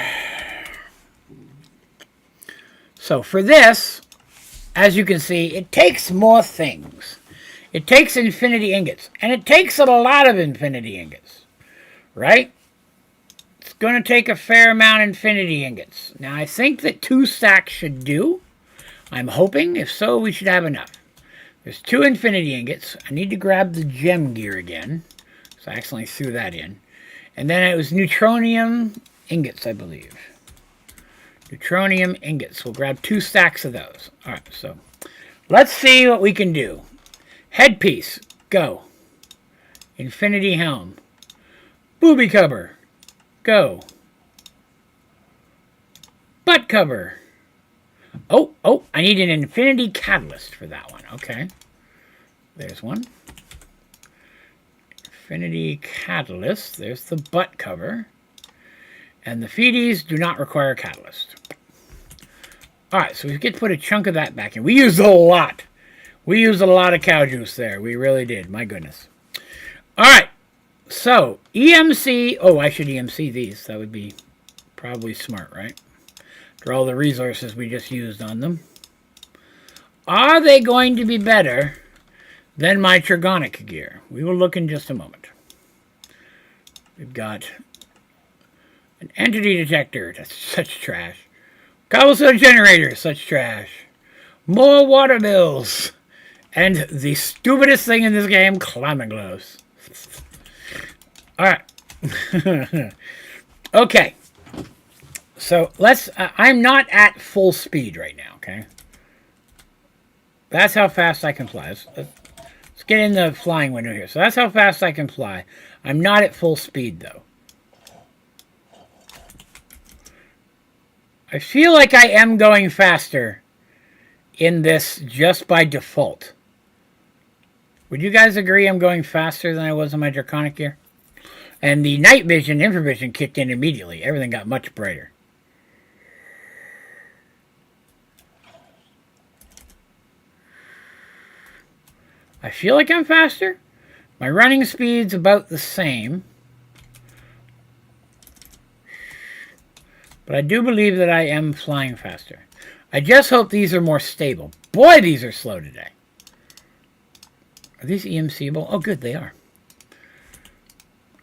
So for this, as you can see, it takes more things. It takes infinity ingots. And it takes a lot of infinity ingots. Right? It's going to take a fair amount of infinity ingots. Now, I think that 2 stacks should do. I'm hoping. If so, we should have enough. There's 2 infinity ingots. I need to grab the gem gear again. So I accidentally threw that in. And then it was neutronium ingots, I believe. Neutronium ingots. We'll grab 2 stacks of those. All right, so let's see what we can do. Headpiece. Go. Infinity helm. Booby cover. Go. Butt cover. Oh, I need an infinity catalyst for that one. Okay. There's one. Infinity catalyst. There's the butt cover. And the feeties do not require catalyst. Alright, so we get to put a chunk of that back in. We used a lot. We used a lot of cow juice there. We really did. My goodness. Alright. So, EMC. Oh, I should EMC these. That would be probably smart, right? For all the resources we just used on them. Are they going to be better than my Trigonic gear? We will look in just a moment. We've got an entity detector. That's such trash. Cobblestone generator. Such trash. More water bills. And the stupidest thing in this game, climbing gloves. Alright. Okay. So let's, I'm not at full speed right now, okay? That's how fast I can fly. Let's get in the flying window here. So that's how fast I can fly. I'm not at full speed, though. I feel like I am going faster in this just by default. Would you guys agree I'm going faster than I was on my Draconic gear? And the night vision, infravision kicked in immediately. Everything got much brighter. I feel like I'm faster. My running speed's about the same. But I do believe that I am flying faster. I just hope these are more stable. Boy, these are slow today. Are these EMCable? Oh, good, they are.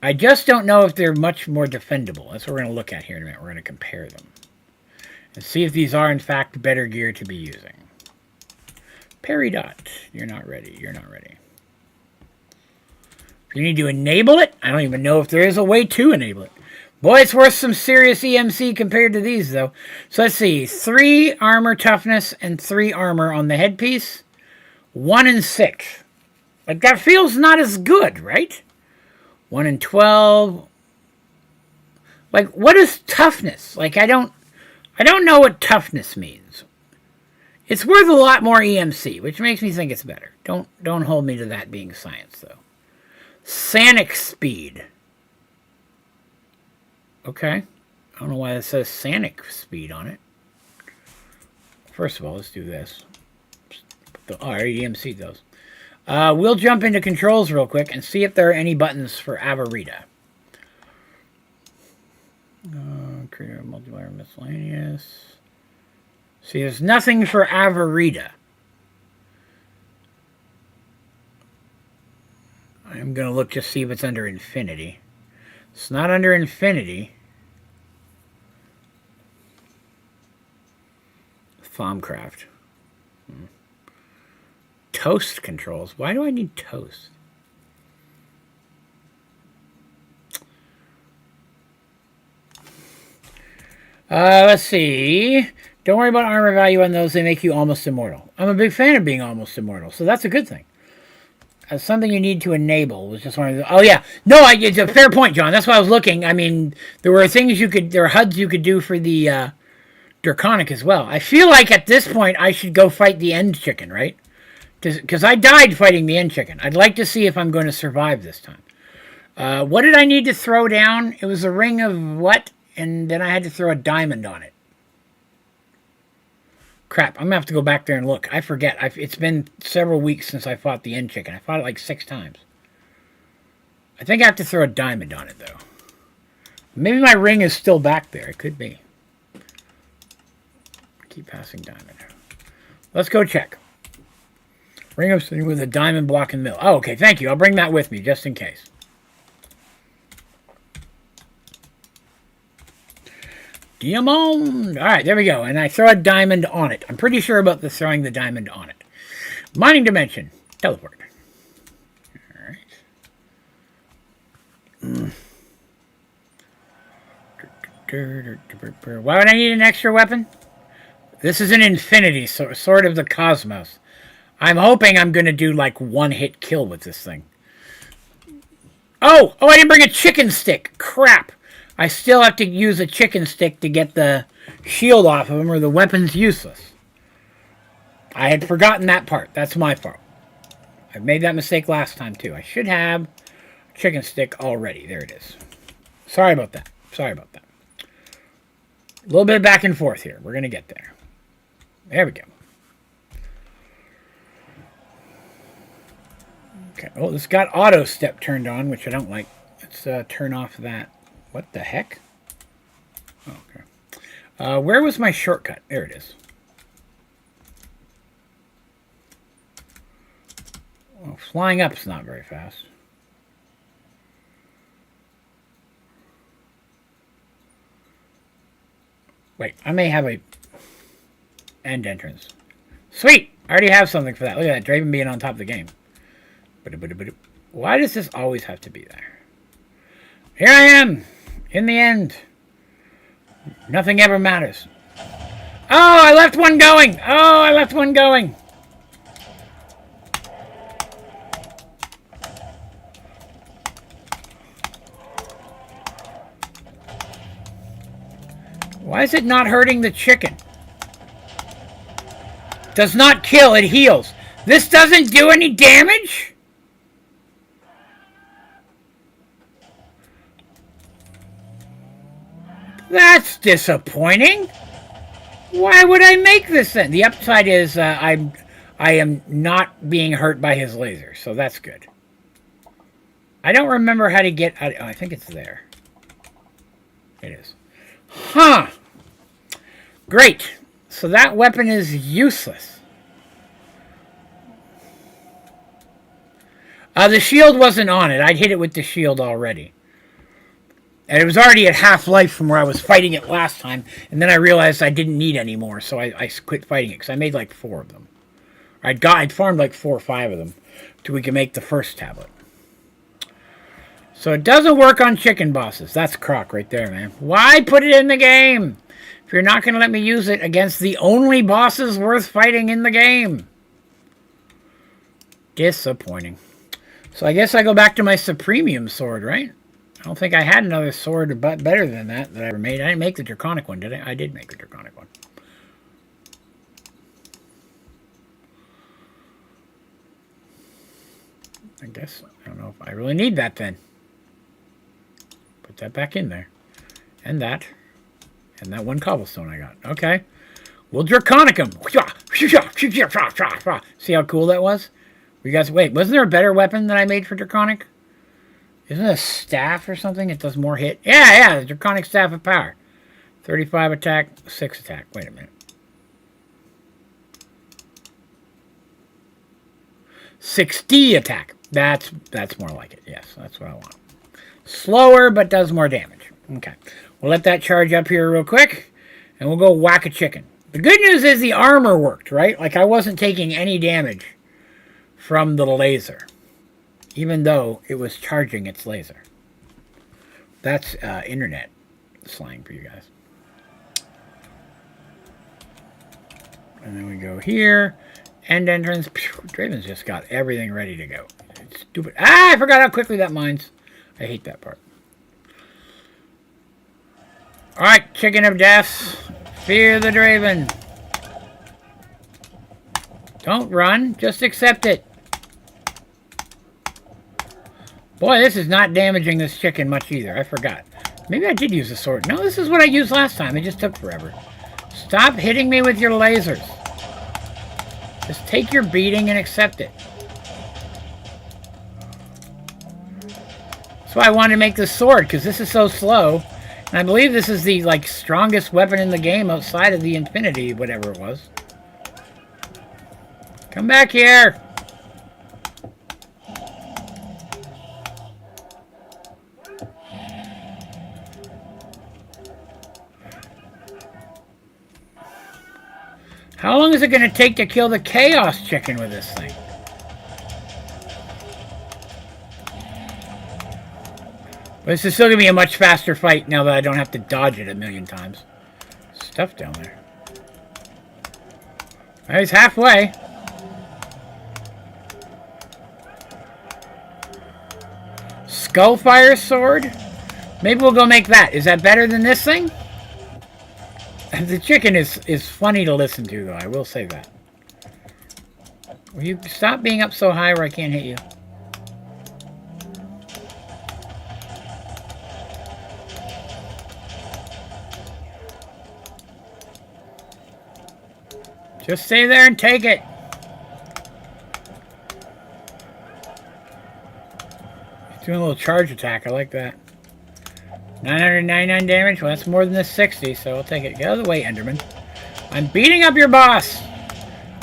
I just don't know if they're much more defendable. That's what we're going to look at here in a minute. We're going to compare them. And see if these are, in fact, better gear to be using. Peridot. You're not ready. You're not ready. You need to enable it? I don't even know if there is a way to enable it. Boy, it's worth some serious EMC compared to these, though. So let's see. 3 armor toughness and 3 armor on the headpiece. 1 and 6. Like, that feels not as good, right? 1 and 12. Like, what is toughness? Like, I don't know what toughness means. It's worth a lot more EMC, which makes me think it's better. Don't hold me to that being science, though. Sanic speed. Okay. I don't know why it says Sanic speed on it. First of all, let's do this. I already EMC'd those. We'll jump into controls real quick and see if there are any buttons for Avarita. Create a multiplayer miscellaneous. See, there's nothing for Avarita. I'm going to look to see if it's under Infinity. It's not under Infinity. Thaumcraft. Toast controls. Why do I need toast? Let's see. Don't worry about armor value on those. They make you almost immortal. I'm a big fan of being almost immortal, so that's a good thing. That's something you need to enable. Was just one of the, oh yeah, no, it's a fair point, John. That's why I was looking. I mean, there were things you could, there are HUDs you could do for the Draconic as well. I feel like at this point I should go fight the end chicken, right? Because I died fighting the end chicken. I'd like to see if I'm going to survive this time. What did I need to throw down? It was a ring of what? And then I had to throw a diamond on it. Crap, I'm going to have to go back there and look. I forget. It's been several weeks since I fought the end chicken. I fought it like 6 times. I think I have to throw a diamond on it, though. Maybe my ring is still back there. It could be. Keep passing diamond. Let's go check. Ring of City with a diamond block in the middle. Oh, okay, thank you. I'll bring that with me, just in case. Diamond! Alright, there we go. And I throw a diamond on it. I'm pretty sure about the throwing the diamond on it. Mining Dimension. Teleport. Alright. Why would I need an extra weapon? This is an Infinity, so Sword of the Cosmos. I'm hoping I'm going to do like one-hit kill with this thing. Oh, I didn't bring a chicken stick. Crap. I still have to use a chicken stick to get the shield off of him, or the weapon's useless. I had forgotten that part. That's my fault. I made that mistake last time, too. I should have chicken stick already. There it is. Sorry about that. Sorry about that. A little bit of back and forth here. We're going to get there. There we go. Okay. Oh, this got auto step turned on, which I don't like. Let's turn off that. What the heck? Oh, okay. Where was my shortcut? There it is. Oh, flying up's not very fast. Wait, I may have a end entrance. Sweet! I already have something for that. Look at that, Draven being on top of the game. Why does this always have to be there? Here I am! In the end. Nothing ever matters. Oh, I left one going! Oh, I left one going! Why is it not hurting the chicken? Does not kill, it heals. This doesn't do any damage? That's disappointing. Why would I make this then? The upside is I am not being hurt by his laser, so that's good. I don't remember how to get... I think it's there. It is. Huh. Great. So that weapon is useless. The shield wasn't on it. I'd hit it with the shield already. And it was already at half life from where I was fighting it last time. And then I realized I didn't need any more, so I quit fighting it because I made like 4 of them. I'd farmed like 4 or 5 of them till we could make the first tablet. So it doesn't work on chicken bosses. That's crock right there, man. Why put it in the game if you're not going to let me use it against the only bosses worth fighting in the game? Disappointing. So I guess I go back to my Supremium sword, right? I don't think I had another sword better than that I ever made. I didn't make the Draconic one, did I? I did make the Draconic one. I guess, I don't know if I really need that then. Put that back in there. And that one cobblestone I got. Okay. We'll Draconic him. See how cool that was? You guys, wait, wasn't there a better weapon that I made for Draconic? Isn't it a staff or something? It does more hit. Yeah, the Draconic Staff of Power. 35 attack, 6 attack. Wait a minute. 60 attack. That's more like it. Yes, that's what I want. Slower, but does more damage. Okay. We'll let that charge up here real quick, and we'll go whack a chicken. The good news is the armor worked, right? Like, I wasn't taking any damage from the laser, even though it was charging its laser. That's internet slang for you guys. And then we go here. End entrance. Draven's just got everything ready to go. It's stupid. Ah, I forgot how quickly that mines. I hate that part. Alright, chicken of death. Fear the Draven. Don't run. Just accept it. Boy, this is not damaging this chicken much either. I forgot. Maybe I did use a sword. No, this is what I used last time. It just took forever. Stop hitting me with your lasers. Just take your beating and accept it. That's why I wanted to make this sword, because this is so slow. And I believe this is the, like, strongest weapon in the game outside of the Infinity, whatever it was. Come back here! How long is it going to take to kill the Chaos Chicken with this thing? But this is still going to be a much faster fight now that I don't have to dodge it a million times. Stuff down there. Oh, he's halfway. Skullfire Sword? Maybe we'll go make that. Is that better than this thing? The chicken is funny to listen to, though. I will say that. Will you stop being up so high where I can't hit you? Just stay there and take it. He's doing a little charge attack. I like that. 999 damage. Well, that's more than the 60, so I'll take it. Get out of the way, Enderman. I'm beating up your boss.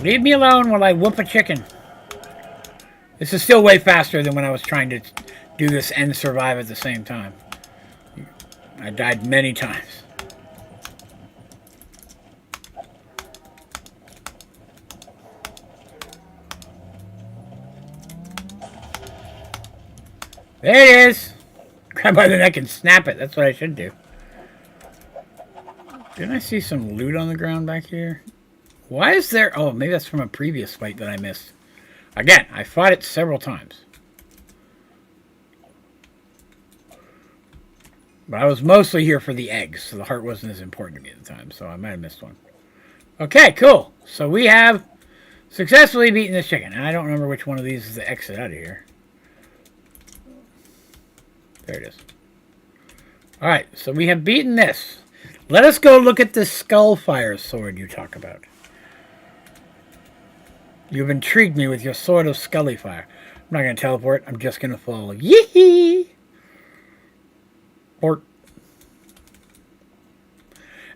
Leave me alone while I whoop a chicken. This is still way faster than when I was trying to do this and survive at the same time. I died many times. There it is. Grab by the neck and snap it. That's what I should do. Didn't I see some loot on the ground back here? Why is there... Oh, maybe that's from a previous fight that I missed. Again, I fought it several times. But I was mostly here for the eggs, so the heart wasn't as important to me at the time, so I might have missed one. Okay, cool. So we have successfully beaten this chicken. And I don't remember which one of these is the exit out of here. There it is. Alright, so we have beaten this. Let us go look at this Skullfire sword you talk about. You've intrigued me with your sword of Scullyfire. I'm not going to teleport. I'm just going to follow. Yee-hee! Or...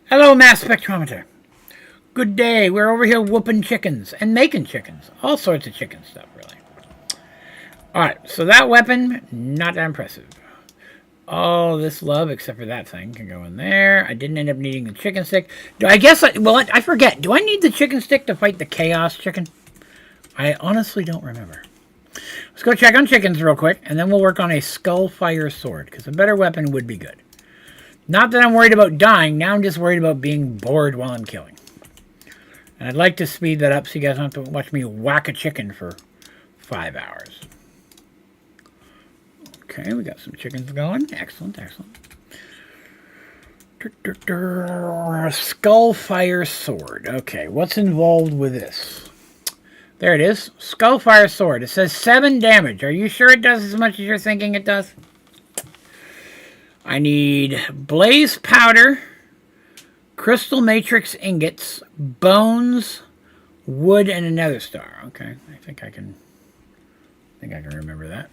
Hello, Mass Spectrometer. Good day. We're over here whooping chickens and making chickens. All sorts of chicken stuff, really. Alright, so that weapon, not that impressive. All this love, except for that thing, can go in there. I didn't end up needing the chicken stick. I forget. Do I need the chicken stick to fight the Chaos Chicken? I honestly don't remember. Let's go check on chickens real quick, and then we'll work on a Skullfire sword, because a better weapon would be good. Not that I'm worried about dying. Now I'm just worried about being bored while I'm killing. And I'd like to speed that up so you guys don't have to watch me whack a chicken for 5 hours. Okay, we got some chickens going. Excellent, excellent. Skullfire sword. Okay, what's involved with this? There it is. Skullfire sword. It says 7 damage. Are you sure it does as much as you're thinking it does? I need blaze powder, crystal matrix ingots, bones, wood, and a nether star. Okay, I think I can remember that.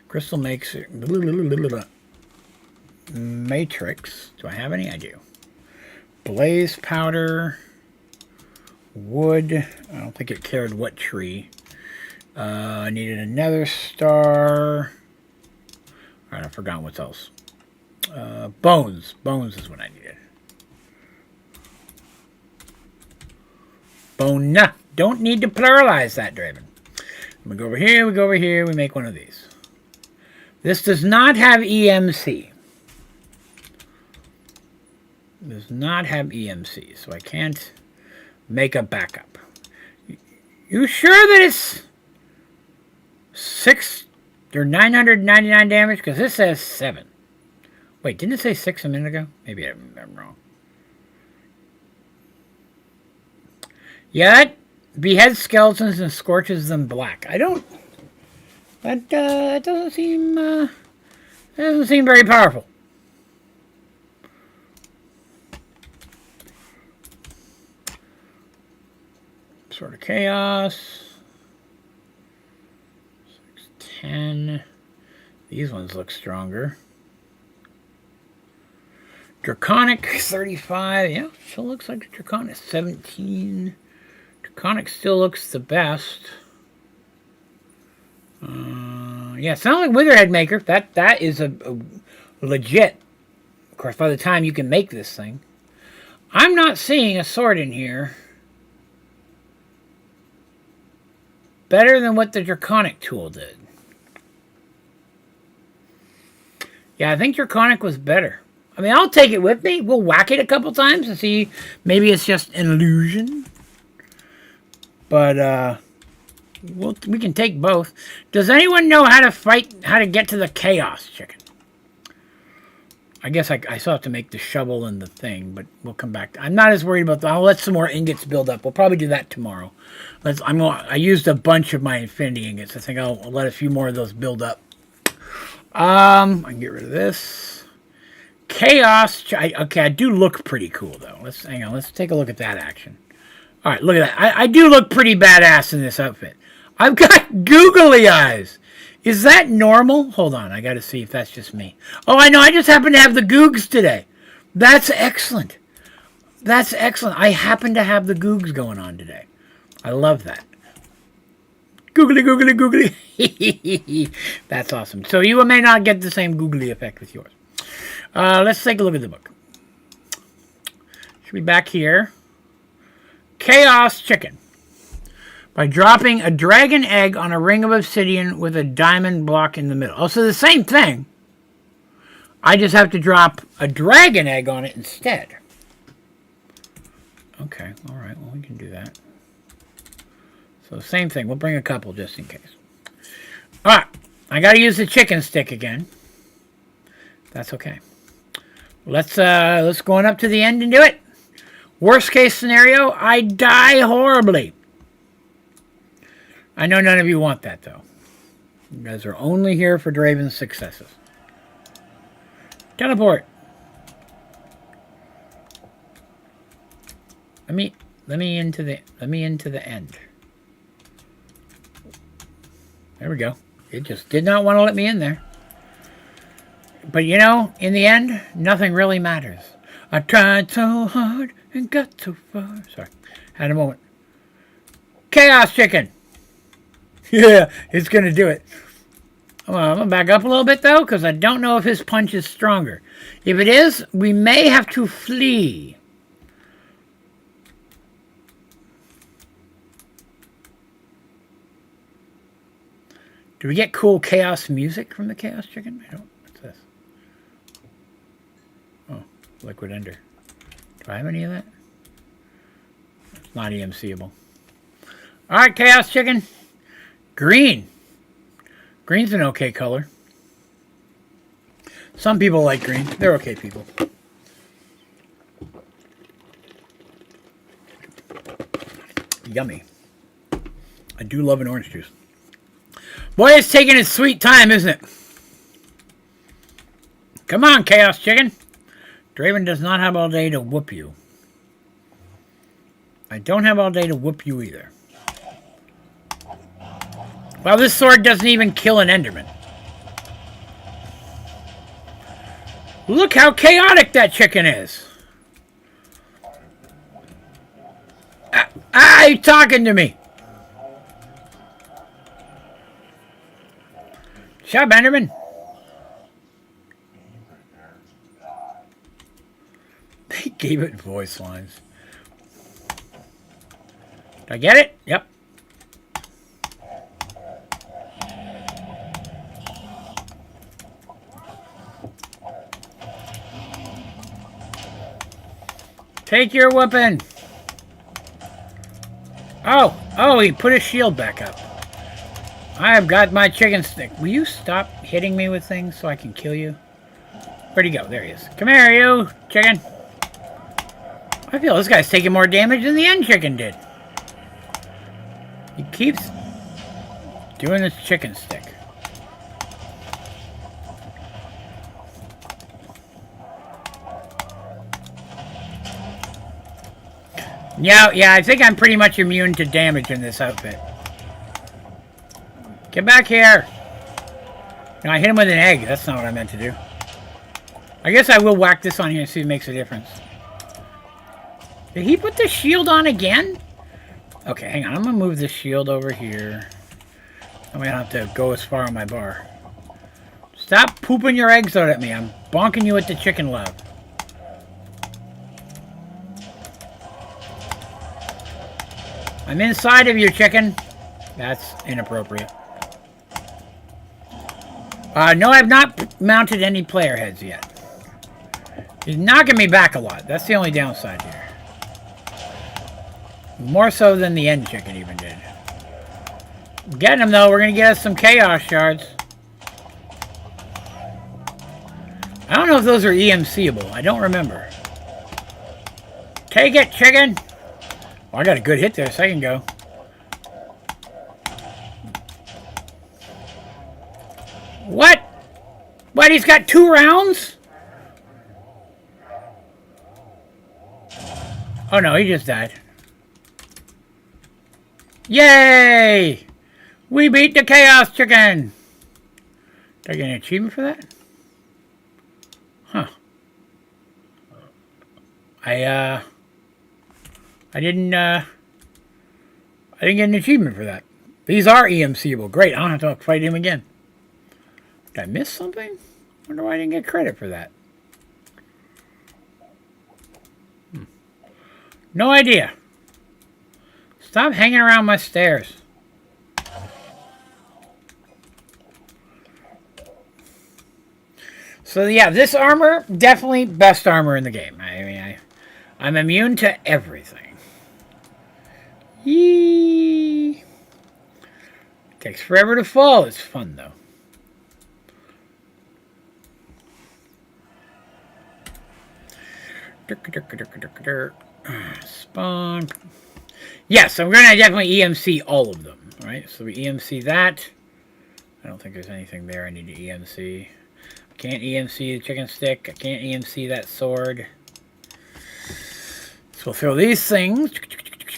Crystal makes matrix. Do I have any? I do. Blaze powder, wood. I don't think it cared what tree. I needed a nether star. All right, I forgot what else. Bones. Bones is what I needed. Bone. Don't need to pluralize that, Draven. We go over here. We go over here. We make one of these. This does not have EMC. Does not have EMC, so I can't make a backup. You sure that it's 6 or 999 damage? Because this says 7. Wait, didn't it say 6 a minute ago? Maybe I'm wrong. Yeah, that beheads skeletons and scorches them black. I don't... That doesn't seem very powerful. Sword of Chaos. 610. These ones look stronger. Draconic 35. Yeah, still looks like Draconic 17. Draconic still looks the best. Yeah, sound like Witherhead Maker. That is a legit. Of course, by the time you can make this thing. I'm not seeing a sword in here better than what the Draconic tool did. Yeah, I think Draconic was better. I mean, I'll take it with me. We'll whack it a couple times and see. Maybe it's just an illusion. But, we can take both. Does anyone know how to get to the Chaos Chicken? I guess I still have to make the shovel and the thing, but we'll come back. I'm not as worried about that. I'll let some more ingots build up. We'll probably do that tomorrow. I used a bunch of my infinity ingots. I think I'll let a few more of those build up. I can get rid of this. Chaos. Okay, I do look pretty cool, though. Hang on. Let's take a look at that action. All right, look at that. I do look pretty badass in this outfit. I've got googly eyes. Is that normal? Hold on. I got to see if that's just me. Oh, I know. I just happen to have the googs today. That's excellent. That's excellent. I happen to have the googs going on today. I love that. Googly, googly, googly. That's awesome. So you may not get the same googly effect with yours. Let's take a look at the book. Should be back here. Chaos Chicken. By dropping a dragon egg on a ring of obsidian with a diamond block in the middle. Oh, so the same thing. I just have to drop a dragon egg on it instead. Okay, all right. Well, we can do that. So same thing. We'll bring a couple just in case. All right. I got to use the chicken stick again. That's okay. Let's go on up to the end and do it. Worst case scenario, I die horribly. I know none of you want that, though. You guys are only here for Draven's successes. Teleport. Let me into the end. There we go. It just did not want to let me in there. But you know, in the end, nothing really matters. I tried so hard and got so far. Sorry, had a moment. Chaos Chicken. Yeah, it's going to do it. Well, I'm going to back up a little bit, though, because I don't know if his punch is stronger. If it is, we may have to flee. Do we get cool chaos music from the Chaos Chicken? I don't. What's this? Oh, Liquid Ender. Do I have any of that? It's not EMCable. All right, Chaos Chicken. Green. Green's an okay color. Some people like green. They're okay people. Yummy. I do love an orange juice. Boy, it's taking its sweet time, isn't it? Come on, Chaos Chicken. Draven does not have all day to whoop you. I don't have all day to whoop you either. Well, this sword doesn't even kill an Enderman. Look how chaotic that chicken is. He's talking to me. Shut up, Enderman. They gave it voice lines. Did I get it? Yep. Take your weapon. Oh, he put his shield back up. I have got my chicken stick. Will you stop hitting me with things so I can kill you? Where'd he go? There he is. Come here, you chicken. I feel this guy's taking more damage than the end chicken did. He keeps doing his chicken stick. Yeah, I think I'm pretty much immune to damage in this outfit. Get back here! No, I hit him with an egg. That's not what I meant to do. I guess I will whack this on here and see if it makes a difference. Did he put the shield on again? Okay, hang on. I'm going to move this shield over here. I'm going to have to go as far on my bar. Stop pooping your eggs out at me. I'm bonking you with the chicken love. I'm inside of you, chicken. That's inappropriate. No, I've not mounted any player heads yet. He's knocking me back a lot. That's the only downside here. More so than the end chicken even did. Getting him, though. We're going to get us some chaos shards. I don't know if those are EMCable. I don't remember. Take it, chicken! Oh, I got a good hit there a second ago. What? What, he's got 2 rounds? Oh no, he just died. Yay! We beat the Chaos Chicken! Did I get an achievement for that? Huh. I didn't get an achievement for that. These are EMCable. Great, I don't have to fight him again. Did I miss something? I wonder why I didn't get credit for that. No idea. Stop hanging around my stairs. So yeah, this armor, definitely best armor in the game. I mean, I'm immune to everything. Yee. Takes forever to fall. It's fun though. Spawn. Yes, I'm going to definitely EMC all of them. Alright, so we EMC that. I don't think there's anything there I need to EMC. I can't EMC the chicken stick. I can't EMC that sword. So we'll throw these things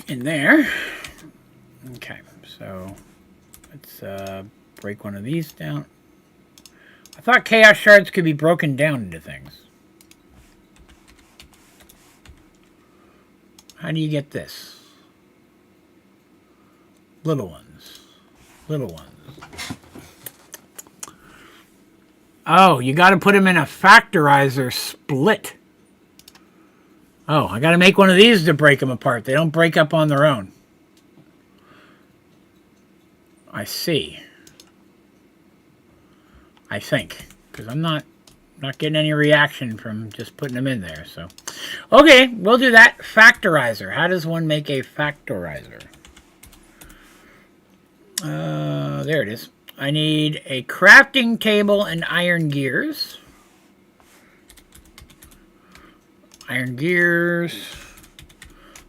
in there. Okay, so let's break one of these down. I thought chaos shards could be broken down into things. How do you get this? Little ones. Little ones. Oh, you got to put them in a factorizer split. Oh, I got to make one of these to break them apart. They don't break up on their own. I see. I think. Because I'm not getting any reaction from just putting them in there. So, okay, we'll do that. Factorizer. How does one make a factorizer? There it is. I need a crafting table and iron gears. Iron gears.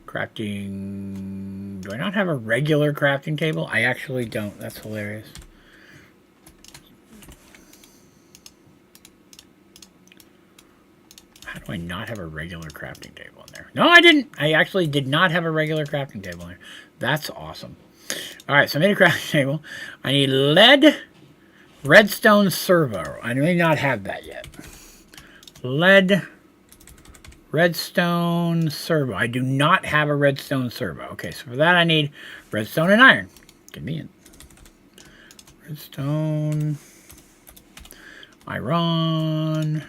Crafting. Do I not have a regular crafting table? I actually don't. That's hilarious. How do I not have a regular crafting table in there? No, I didn't. I actually did not have a regular crafting table in there. That's awesome. All right, so I made a crafting table. I need lead, redstone servo. I may not have that yet. Lead, redstone servo. I do not have a redstone servo. Okay, so for that I need redstone and iron. Give me it. Redstone, iron.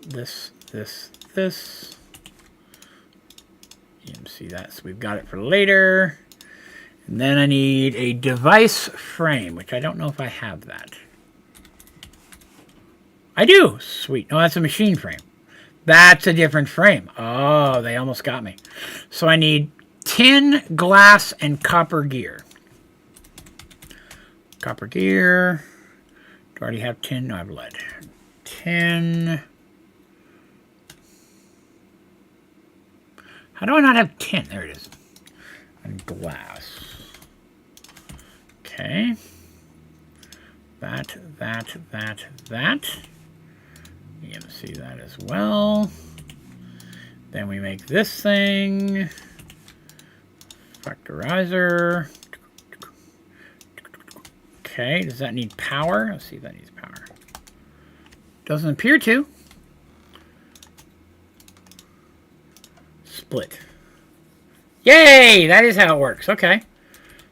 This. EMC that, so we've got it for later. And then I need a device frame, which I don't know if I have that. I do! Sweet. No, that's a machine frame. That's a different frame. Oh, they almost got me. So I need tin, glass, and copper gear. Copper gear. Do I already have tin? No, I have lead. Tin. How do I not have tin? There it is. And glass. Okay. That. You can see that as well. Then we make this thing. Factorizer. Okay, does that need power? Let's see if that needs power. Doesn't appear to. Split. Yay! That is how it works. Okay.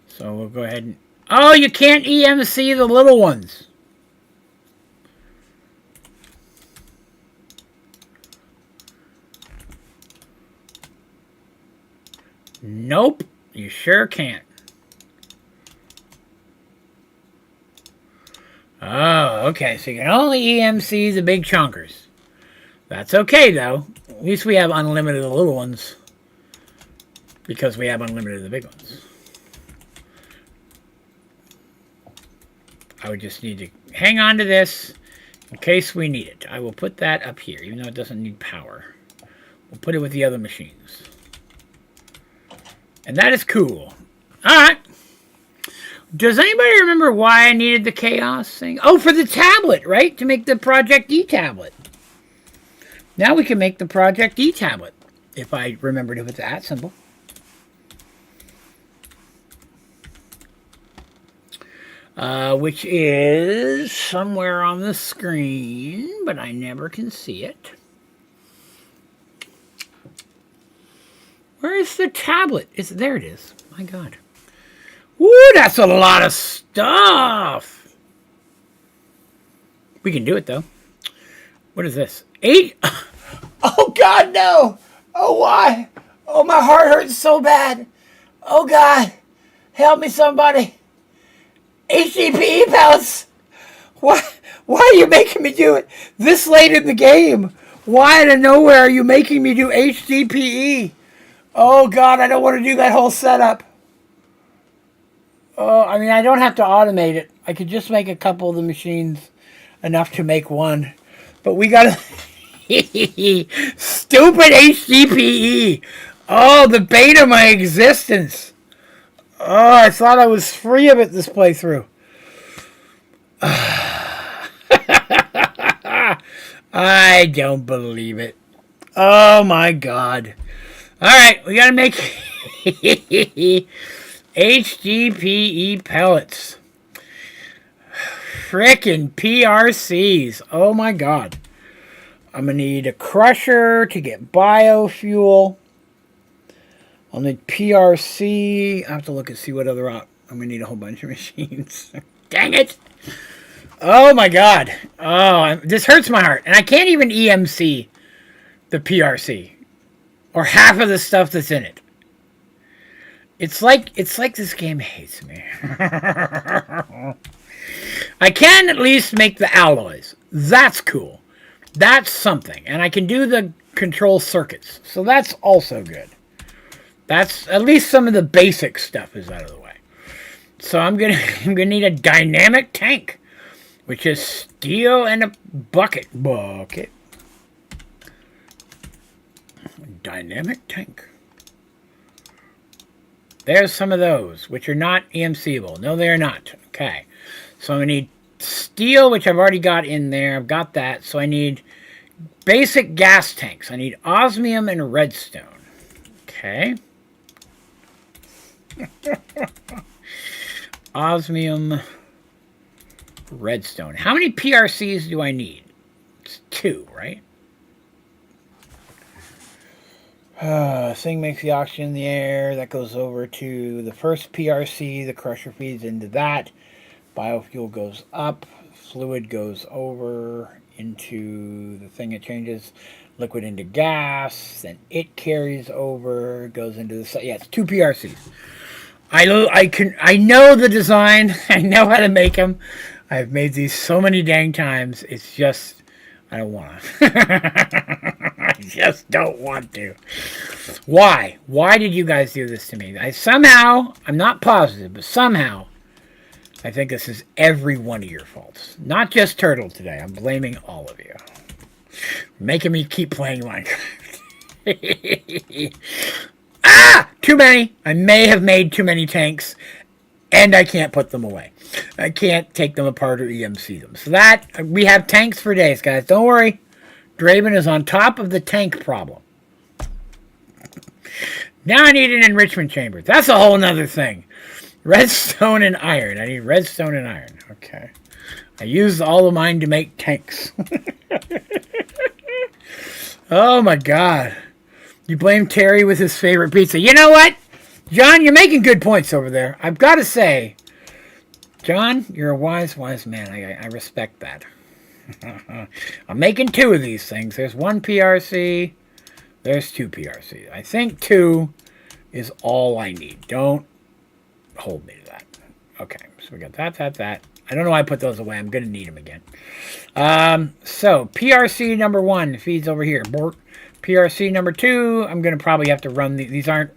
So we'll go ahead and... Oh, you can't EMC the little ones. Nope. You sure can't. Oh, okay. So you can only EMC the big chunkers. That's okay, though. At least we have unlimited of the little ones. Because we have unlimited of the big ones. I would just need to hang on to this in case we need it. I will put that up here, even though it doesn't need power. We'll put it with the other machines. And that is cool. All right. Does anybody remember why I needed the chaos thing? Oh, for the tablet, right? To make the Project E tablet. Now we can make the Project E tablet, if I remembered if it's that simple. Which is somewhere on the screen, but I never can see it. Where is the tablet? There it is. My God. Woo, that's a lot of stuff. We can do it, though. What is this? 8? Oh, God, no. Oh, why? Oh, my heart hurts so bad. Oh, God. Help me, somebody. HDPE pellets. Why are you making me do it this late in the game? Why out of nowhere are you making me do HDPE? Oh, God, I don't want to do that whole setup. Oh, I mean, I don't have to automate it. I could just make a couple of the machines enough to make one. But we got to... Stupid HDPE. Oh, the bane of my existence. Oh, I thought I was free of it this playthrough. I don't believe it. Oh, my God. All right, we got to make HDPE pellets. Frickin' PRCs. Oh, my God. I'm going to need a crusher to get biofuel. I'll need PRC. I have to look and see what other I'm going to need a whole bunch of machines. Dang it. Oh, my God. Oh, this hurts my heart. And I can't even EMC the PRC. Or half of the stuff that's in it. It's like this game hates me. I can at least make the alloys. That's cool. That's something. And I can do the control circuits. So that's also good. That's at least some of the basic stuff is out of the way. So I'm gonna need a dynamic tank, which is steel and a bucket. Dynamic tank. There's some of those, which are not EMCable. No, they are not. Okay. So I'm going to need steel, which I've already got in there. I've got that. So I need basic gas tanks. I need osmium and redstone. Okay. Osmium, redstone. How many PRCs do I need? It's 2, right? Thing makes the oxygen in the air. That goes over to the first PRC. The crusher feeds into that. Biofuel goes up. Fluid goes over into the thing. It changes liquid into gas. Then it carries over. Goes into the... Yeah, it's 2 PRCs. I know the design. I know how to make them. I've made these so many dang times. It's just... I don't want to. I just don't want to. Why? Why did you guys do this to me? I'm not positive, but somehow, I think this is every one of your faults. Not just Turtle today. I'm blaming all of you. Making me keep playing Minecraft. Too many. I may have made too many tanks, and I can't put them away. I can't take them apart or EMC them. So we have tanks for days, guys. Don't worry. Draven is on top of the tank problem. Now I need an enrichment chamber. That's a whole nother thing. Redstone and iron. I need redstone and iron. Okay. I used all of mine to make tanks. Oh, my God. You blame Terry with his favorite pizza. You know what? John, you're making good points over there. I've got to say... John, you're a wise man. I respect that. I'm making 2 of these things. There's 1 PRC. There's 2 PRC. I think 2 is all I need. Don't hold me to that. Okay, so we got that. I don't know why I put those away. I'm going to need them again. So, PRC number 1 feeds over here. PRC number 2, I'm going to probably have to run these aren't...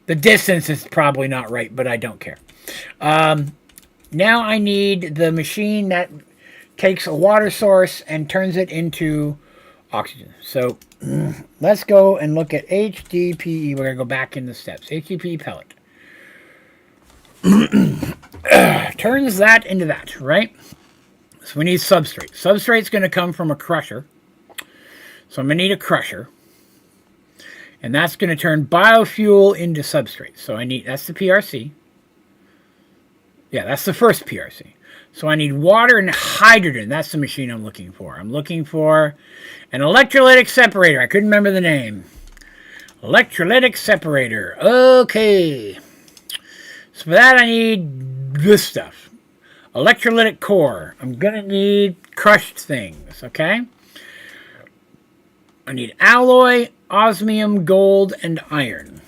The distance is probably not right, but I don't care. Now I need the machine that takes a water source and turns it into oxygen. So let's go and look at HDPE. We're going to go back in the steps. HDPE pellet. Turns that into that, right? So we need substrate. Substrate's going to come from a crusher. So I'm going to need a crusher. And that's going to turn biofuel into substrate. So I need, that's the PRC. Yeah, that's the first PRC. So I need water and hydrogen. That's the machine I'm looking for. I'm looking for an electrolytic separator. I couldn't remember the name. Electrolytic separator. Okay. So for that I need this stuff. Electrolytic core. I'm going to need crushed things, okay? I need alloy, osmium, gold, and iron.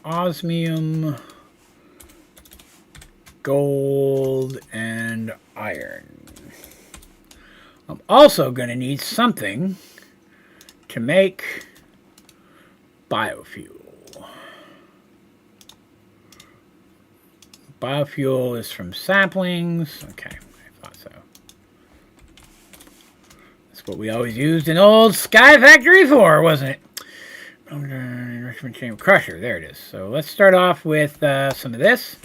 Osmium, gold, and iron. I'm also going to need something to make biofuel. Biofuel is from saplings. Okay, I thought so. That's what we always used in old Sky Factory 4, wasn't it? Enrichment chamber crusher. There it is. So let's start off with some of this.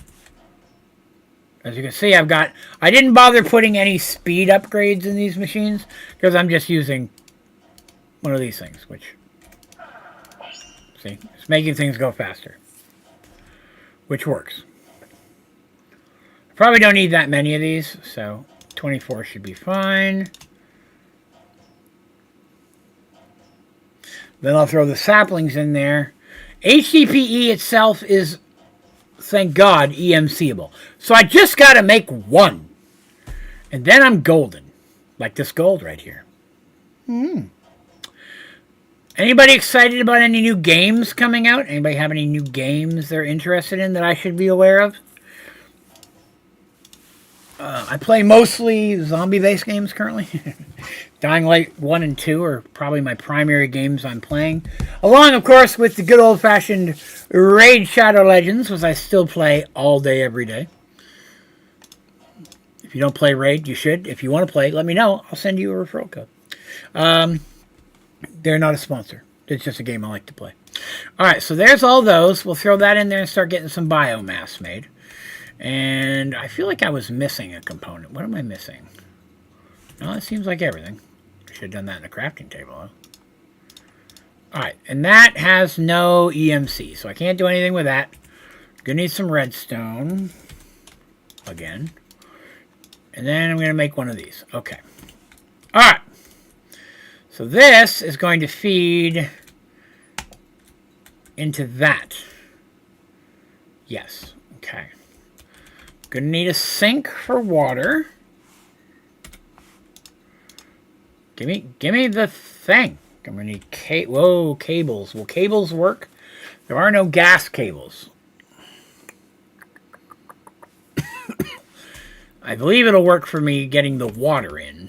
As you can see, I didn't bother putting any speed upgrades in these machines because I'm just using one of these things, which, see, it's making things go faster, which works. I probably don't need that many of these, so 24 should be fine. Then I'll throw the saplings in there. HDPE itself is, thank God, EMCable. So I just got to make one. And then I'm golden. Like this gold right here. Anybody excited about any new games coming out? Anybody have any new games they're interested in that I should be aware of? I play mostly zombie-based games currently. Dying Light 1 and 2 are probably my primary games I'm playing. Along, of course, with the good old-fashioned Raid Shadow Legends, which I still play all day, every day. If you don't play Raid, you should. If you want to play, let me know. I'll send you a referral code. They're not a sponsor. It's just a game I like to play. Alright, so there's all those. We'll throw that in there and start getting some biomass made. And I feel like I was missing a component. What am I missing? No, it seems like everything. I should have done that in the crafting table, huh? Alright, and that has no EMC, so I can't do anything with that. Gonna need some redstone. Again. And then I'm gonna make one of these. Okay. Alright. So this is going to feed into that. Yes. Okay. Gonna need a sink for water. Give me the thing. I'm gonna need cables. Will cables work? There are no gas cables. I believe it'll work for me getting the water in.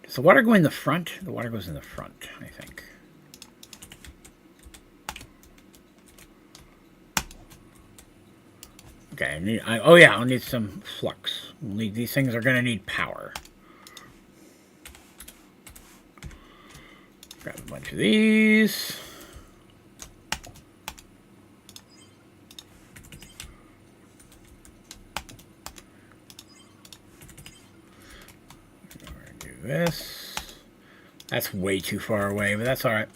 Does the water go in the front? The water goes in the front, I think. Okay, I'll need some flux. These things are going to need power. Grab a bunch of these. Do this. That's way too far away, but that's alright.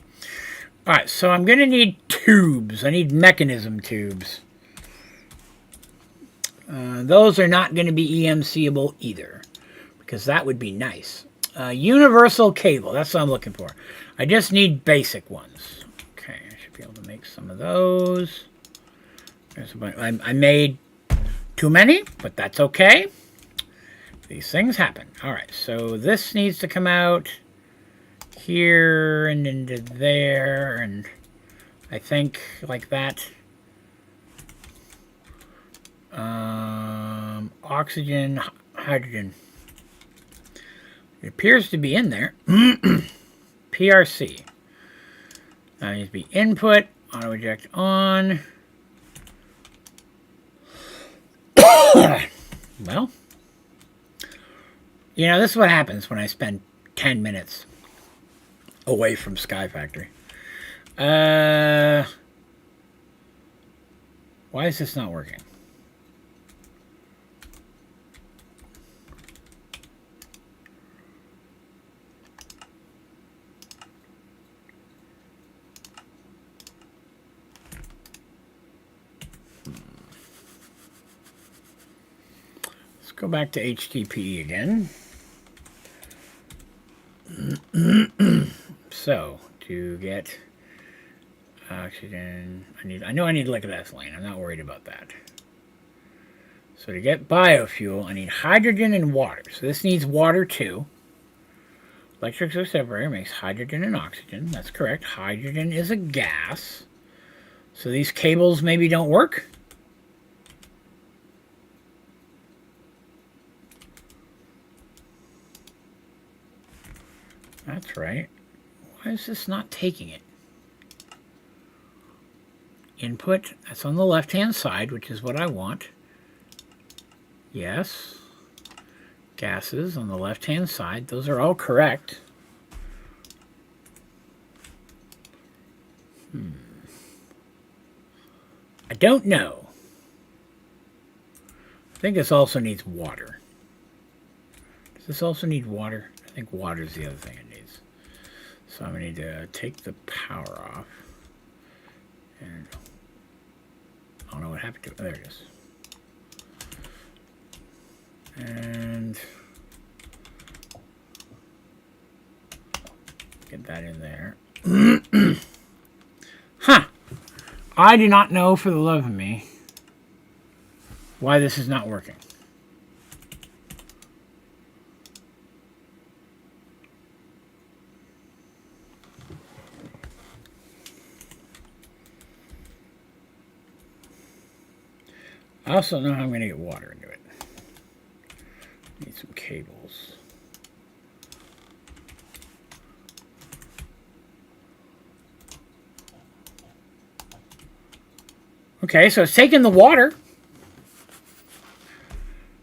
Alright, so I'm going to need tubes. I need mechanism tubes. Those are not going to be EMCable either, because that would be nice. Universal cable, that's what I'm looking for. I just need basic ones. Okay, I should be able to make some of those. There's a bunch. I made too many, but that's okay. These things happen. Alright, so this needs to come out here and into there, and I think like that. Oxygen, hydrogen. It appears to be in there. PRC. That needs to be input, auto eject on. Well, you know, this is what happens when I spend 10 minutes away from Sky Factory. Why is this not working? Let's go back to HTTP again. So, to get oxygen, I know I need liquid ethylene. I'm not worried about that. So to get biofuel, I need hydrogen and water. So this needs water too. Electric separator makes hydrogen and oxygen. That's correct. Hydrogen is a gas. So these cables maybe don't work. That's right. Why is this not taking it? Input, that's on the left-hand side, which is what I want. Yes. Gases on the left-hand side. Those are all correct. I don't know. I think this also needs water. Does this also need water? I think water is the other thing it needs. So I'm going to need to take the power off. And I don't know what happened to it. There it is. And get that in there. Huh. I do not know for the love of me why this is not working. I also know how I'm going to get water into it. Need some cables. Okay, so it's taking the water.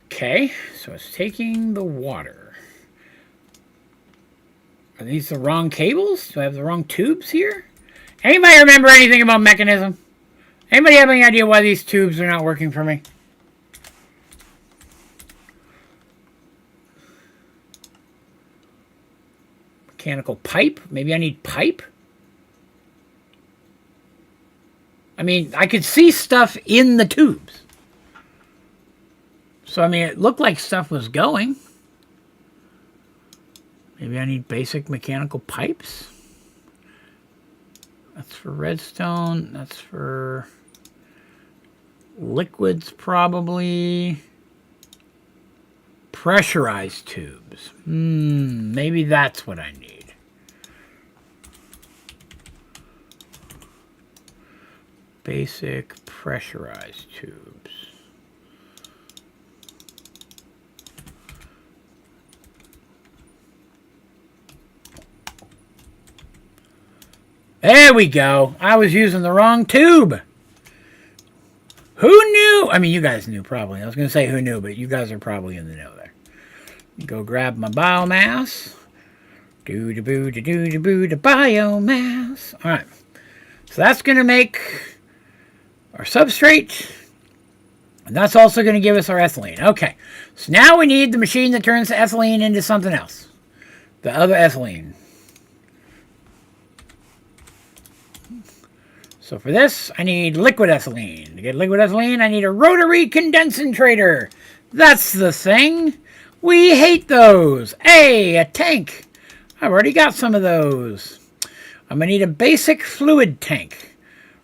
Okay, so it's taking the water. Are these the wrong cables? Do I have the wrong tubes here? Anybody remember anything about mechanism? Anybody have any idea why these tubes are not working for me? Mechanical pipe? Maybe I need pipe? I mean, I could see stuff in the tubes. So, I mean, it looked like stuff was going. Maybe I need basic mechanical pipes? That's for redstone. That's for liquids, probably. Pressurized tubes. Maybe that's what I need. Basic pressurized tubes. There we go. I was using the wrong tube. Who knew? I mean, you guys knew probably. I was going to say who knew, but you guys are probably in the know there. Go grab my biomass. Do-da-boo-da-do-da-boo-da biomass. All right. So that's going to make our substrate. And that's also going to give us our ethylene. Okay. So now we need the machine that turns the ethylene into something else. The other ethylene. So for this, I need liquid ethylene. To get liquid ethylene, I need a rotary condensator. That's the thing. We hate those. Hey, a tank. I've already got some of those. I'm going to need a basic fluid tank.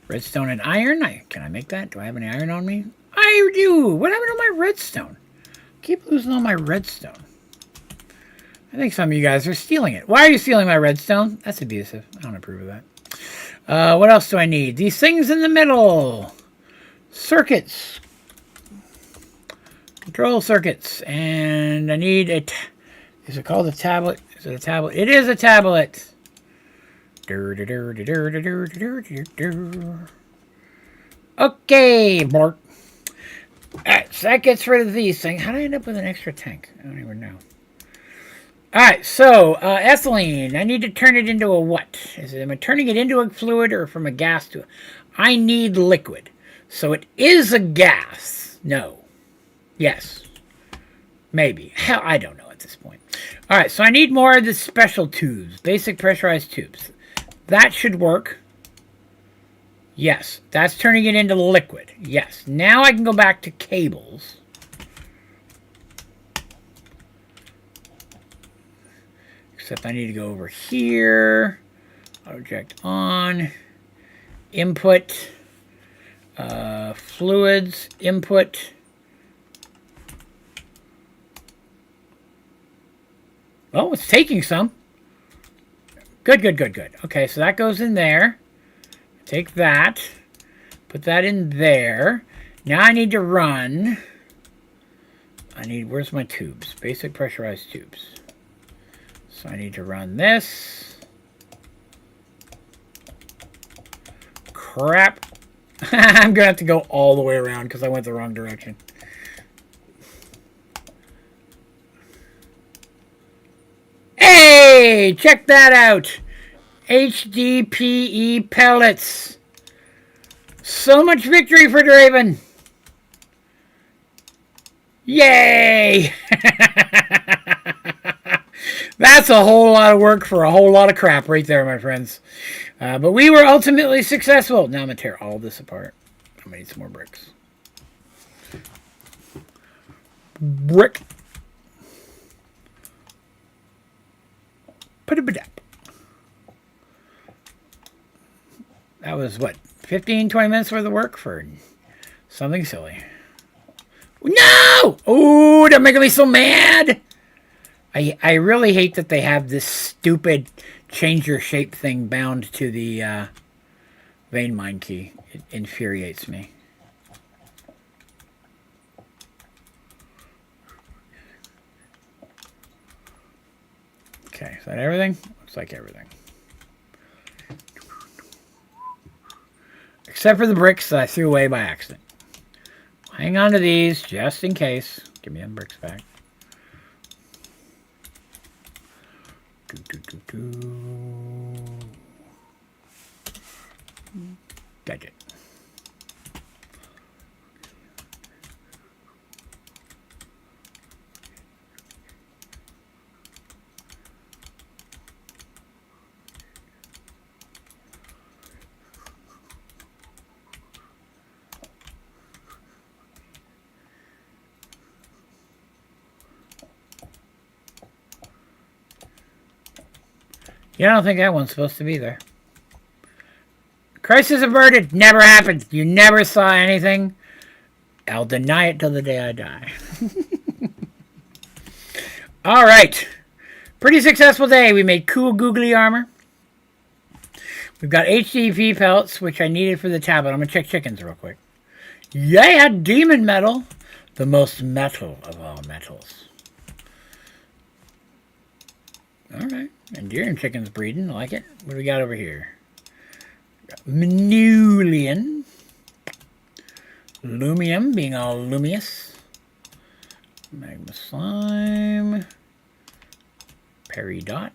Redstone and iron. Can I make that? Do I have any iron on me? I do. What happened to my redstone? I keep losing all my redstone. I think some of you guys are stealing it. Why are you stealing my redstone? That's abusive. I don't approve of that. What else do I need? These things in the middle. Circuits. Control circuits. And I need a... Is it called a tablet? Is it a tablet? It is a tablet. Okay, Mark. Alright, so that gets rid of these things. How did I end up with an extra tank? I don't even know. Alright, so ethylene. I need to turn it into a what? Am I turning it into a fluid or from a gas to a... I need liquid. So it is a gas. No. Yes. Maybe. Hell, I don't know at this point. Alright, so I need more of the special tubes. Basic pressurized tubes. That should work. Yes. That's turning it into liquid. Yes. Now I can go back to cables. Except I need to go over here. Object on. Input. Fluids. Input. Oh, it's taking some. Good, good, good, good. Okay, so that goes in there. Take that. Put that in there. Now I need to run. Where's my tubes? Basic pressurized tubes. So I need to run this. Crap. I'm going to have to go all the way around because I went the wrong direction. Hey, check that out. HDPE pellets. So much victory for Draven. Yay! That's a whole lot of work for a whole lot of crap right there, my friends. But we were ultimately successful. Now I'm going to tear all this apart. I'm going to need some more bricks. Brick. Put it up. That was, what, 15, 20 minutes worth of work for something silly. No! Oh, they're making me so mad! I really hate that they have this stupid change your shape thing bound to the vein mine key. It infuriates me. Okay, is that everything? Looks like everything. Except for the bricks that I threw away by accident. Hang on to these just in case. Give me them bricks back. Gadget. Yeah, I don't think that one's supposed to be there. Crisis averted. Never happened. You never saw anything. I'll deny it till the day I die. All right. Pretty successful day. We made cool googly armor. We've got HDP pellets, which I needed for the tablet. I'm going to check chickens real quick. Yeah, demon metal. The most metal of all metals. All right. Endearing chickens breeding. I like it. What do we got over here? Manulian. Lumium being all luminous. Magma slime. Peridot.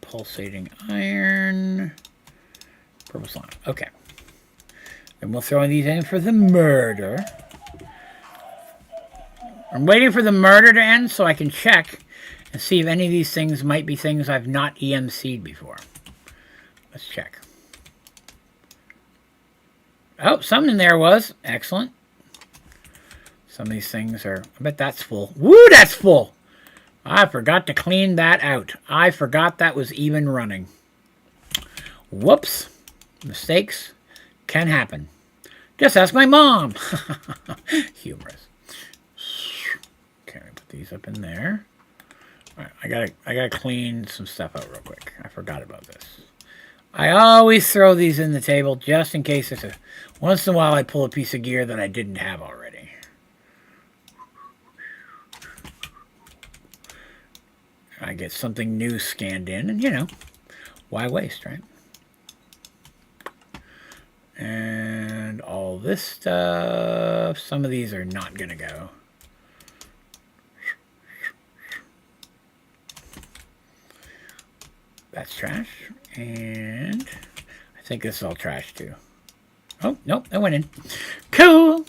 Pulsating iron. Purple slime. Okay. And we'll throw these in for the murder. I'm waiting for the murder to end so I can check and see if any of these things might be things I've not EMC'd before. Let's check. Oh, something in there was. Excellent. Some of these things are... I bet that's full. Woo, that's full! I forgot to clean that out. I forgot that was even running. Whoops. Mistakes can happen. Just ask my mom. Humorous. Okay, put these up in there. All right, I gotta clean some stuff out real quick. I forgot about this. I always throw these in the table just in case once in a while I pull a piece of gear that I didn't have already. I get something new scanned in, and you know, why waste, right? And And all this stuff. Some of these are not going to go. That's trash. And I think this is all trash too. Oh, nope, that went in. Cool. Do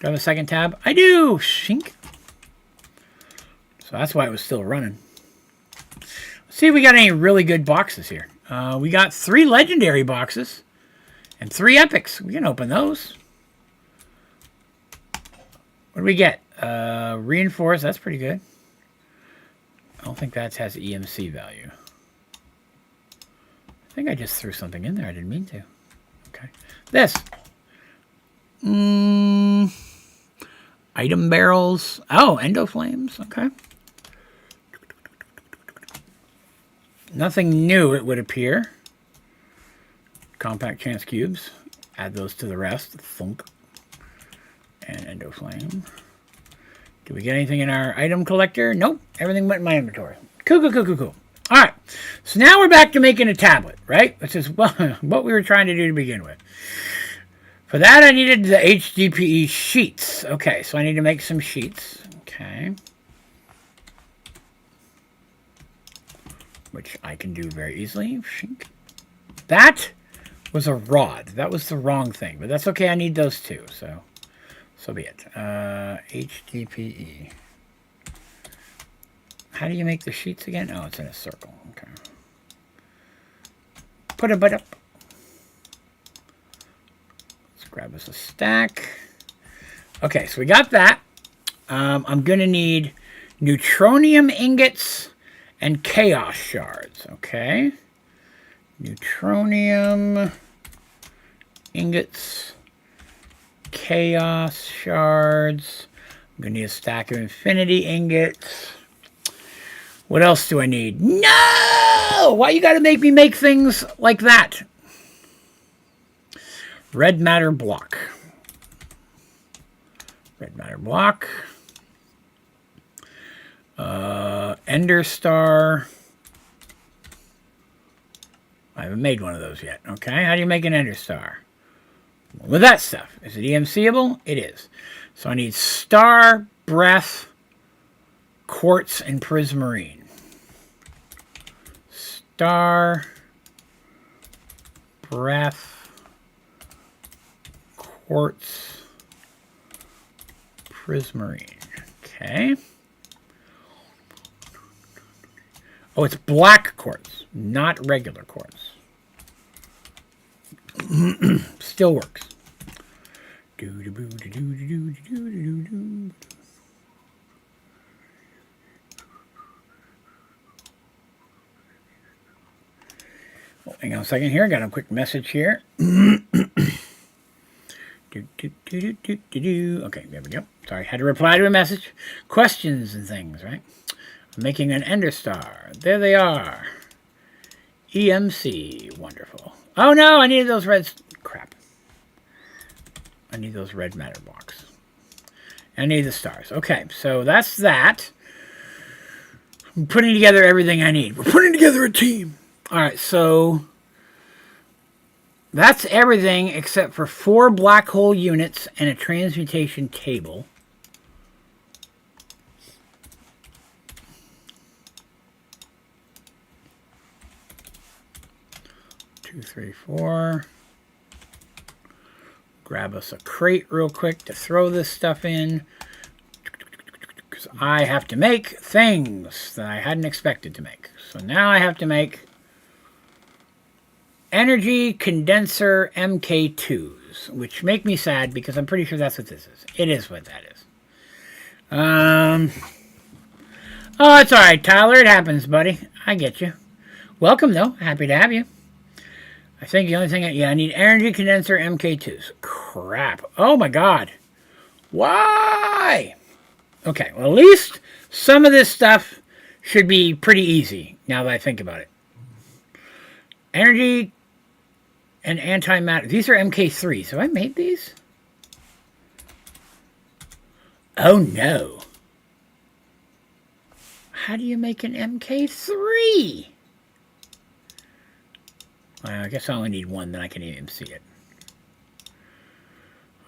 I have a second tab? I do. Shink. So that's why it was still running. Let's see if we got any really good boxes here. We got 3 legendary boxes and 3 epics. We can open those. What do we get? Reinforced. That's pretty good. I don't think that has EMC value. I think I just threw something in there. I didn't mean to. Okay. This. Item barrels. Oh, endo flames. Okay. Nothing new, it would appear. Compact chance cubes. Add those to the rest. Thunk. And endo flame. Do we get anything in our item collector? Nope. Everything went in my inventory. Cool, cool, cool, cool, cool. All right. So now we're back to making a tablet, right? Which is what we were trying to do to begin with. For that, I needed the HDPE sheets. Okay, so I need to make some sheets. Okay. Which I can do very easily. That was a rod. That was the wrong thing, but that's okay. I need those too, so be it. HDPE. How do you make the sheets again? Oh, it's in a circle. Okay. Put a butt up. Let's grab us a stack. Okay, so we got that. I'm going to need neutronium ingots and chaos shards. Okay. Neutronium ingots, chaos shards. I'm going to need a stack of infinity ingots. What else do I need? No! Why you gotta make me make things like that? Red matter block. Red matter block. Ender star. I haven't made one of those yet. Okay, how do you make an ender star? With that stuff. Is it EMCable? It is. So I need star, breath, quartz, and prismarine. Star, breath, quartz, prismarine. Okay. Oh, it's black quartz, not regular quartz. Still works. Oh, hang on a second here. Got a quick message here. Okay, there we go. Sorry, had to reply to a message. Questions and things, right? I'm making an ender star. There they are. EMC. Wonderful. Oh no, I needed those red... Crap. I need those red matter blocks. I need the stars. Okay, so that's that. I'm putting together everything I need. We're putting together a team. Alright, so that's everything except for 4 black hole units and a transmutation table. Two, three, 4. Grab us a crate real quick to throw this stuff in. Because I have to make things that I hadn't expected to make. So now I have to make energy condenser MK2s, which make me sad because I'm pretty sure that's what this is. It is what that is. Oh, it's all right, Tyler. It happens, buddy. I get you. Welcome, though. Happy to have you. I think the only thing... Yeah, I need energy condenser MK2s. Crap. Oh, my God. Why? Okay, well, at least some of this stuff should be pretty easy, now that I think about it. Energy and antimatter. These are MK3s. Have I made these? Oh, no. How do you make an MK3? Well, I guess I only need one, then I can even see it.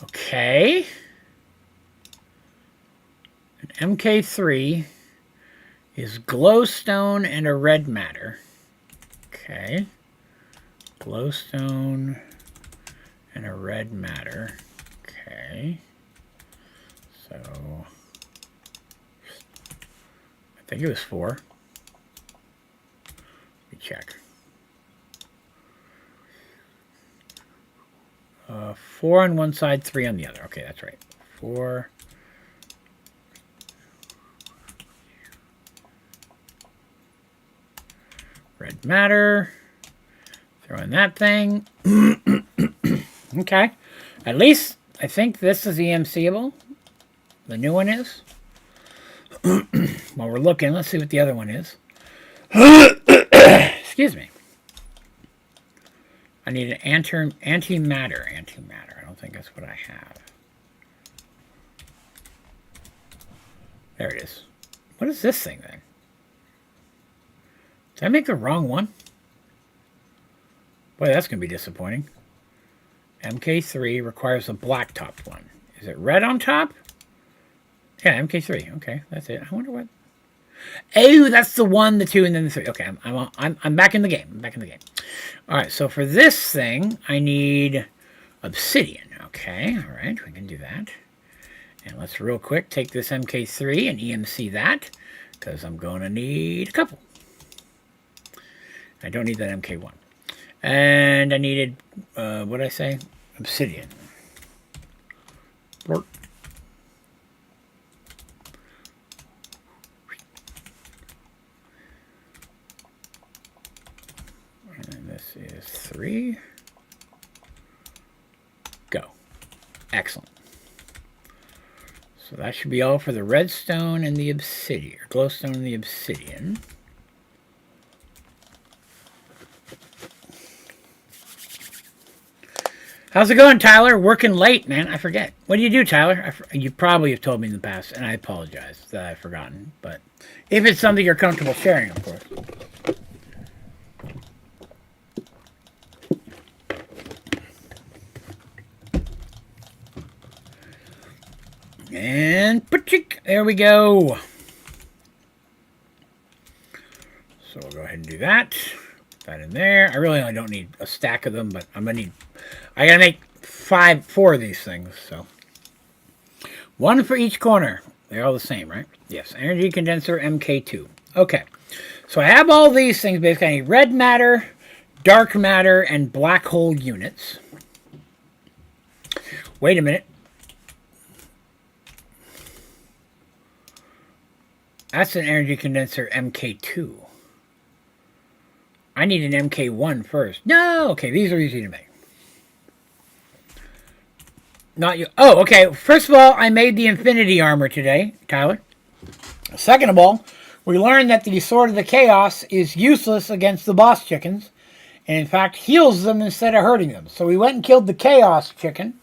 Okay. An MK3 is glowstone and a red matter. Okay. Glowstone and a red matter. Okay. So, I think it was 4. Let me check. 4 on one side, 3 on the other. Okay, that's right. 4. Red matter. Throw in that thing. Okay. At least I think this is EMCable. The new one is. While we're looking, let's see what the other one is. Excuse me. I need an antimatter. Antimatter. I don't think that's what I have. There it is. What is this thing then? Did I make the wrong one? Boy, that's going to be disappointing. MK3 requires a black top one. Is it red on top? Yeah, MK3. Okay, that's it. I wonder what... Oh, that's the 1, the 2, and then the 3. Okay, I'm back in the game. I'm back in the game. All right, so for this thing, I need obsidian. Okay, all right, we can do that. And let's real quick take this MK3 and EMC that, because I'm going to need a couple. I don't need that MK1. And I needed, what did I say? Obsidian. Work. And this is 3. Go. Excellent. So that should be all for the redstone and the obsidian, or glowstone and the obsidian. How's it going, Tyler? Working late, man. I forget. What do you do, Tyler? You probably have told me in the past, and I apologize that I've forgotten. But if it's something you're comfortable sharing, of course. And there we go. So we'll go ahead and do that. Put that in there. I really only don't need a stack of them, but I'm gonna need. I gotta make 4 of these things. So 1 for each corner. They're all the same, right? Yes. Energy condenser MK2. Okay. So I have all these things. Basically, I need red matter, dark matter, and black hole units. Wait a minute. That's an energy condenser MK2. I need an MK1 first. No! Okay, these are easy to make. Not you. Oh, okay. First of all, I made the infinity armor today, Tyler. Second of all, we learned that the Sword of the Chaos is useless against the boss chickens. And in fact, heals them instead of hurting them. So we went and killed the Chaos chicken.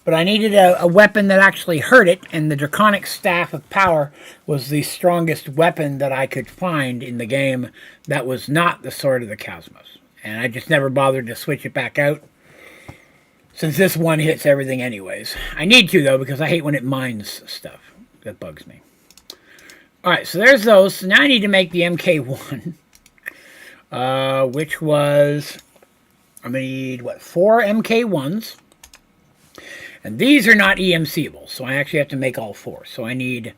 But I needed a weapon that actually hurt it, and the Draconic Staff of Power was the strongest weapon that I could find in the game that was not the Sword of the Cosmos. And I just never bothered to switch it back out, since this one hits everything anyways. I need to, though, because I hate when it mines stuff. That bugs me. Alright, so there's those. So now I need to make the MK1, which was, I'm going to need, 4 MK1s. And these are not EMCable, so I actually have to make all 4. So I need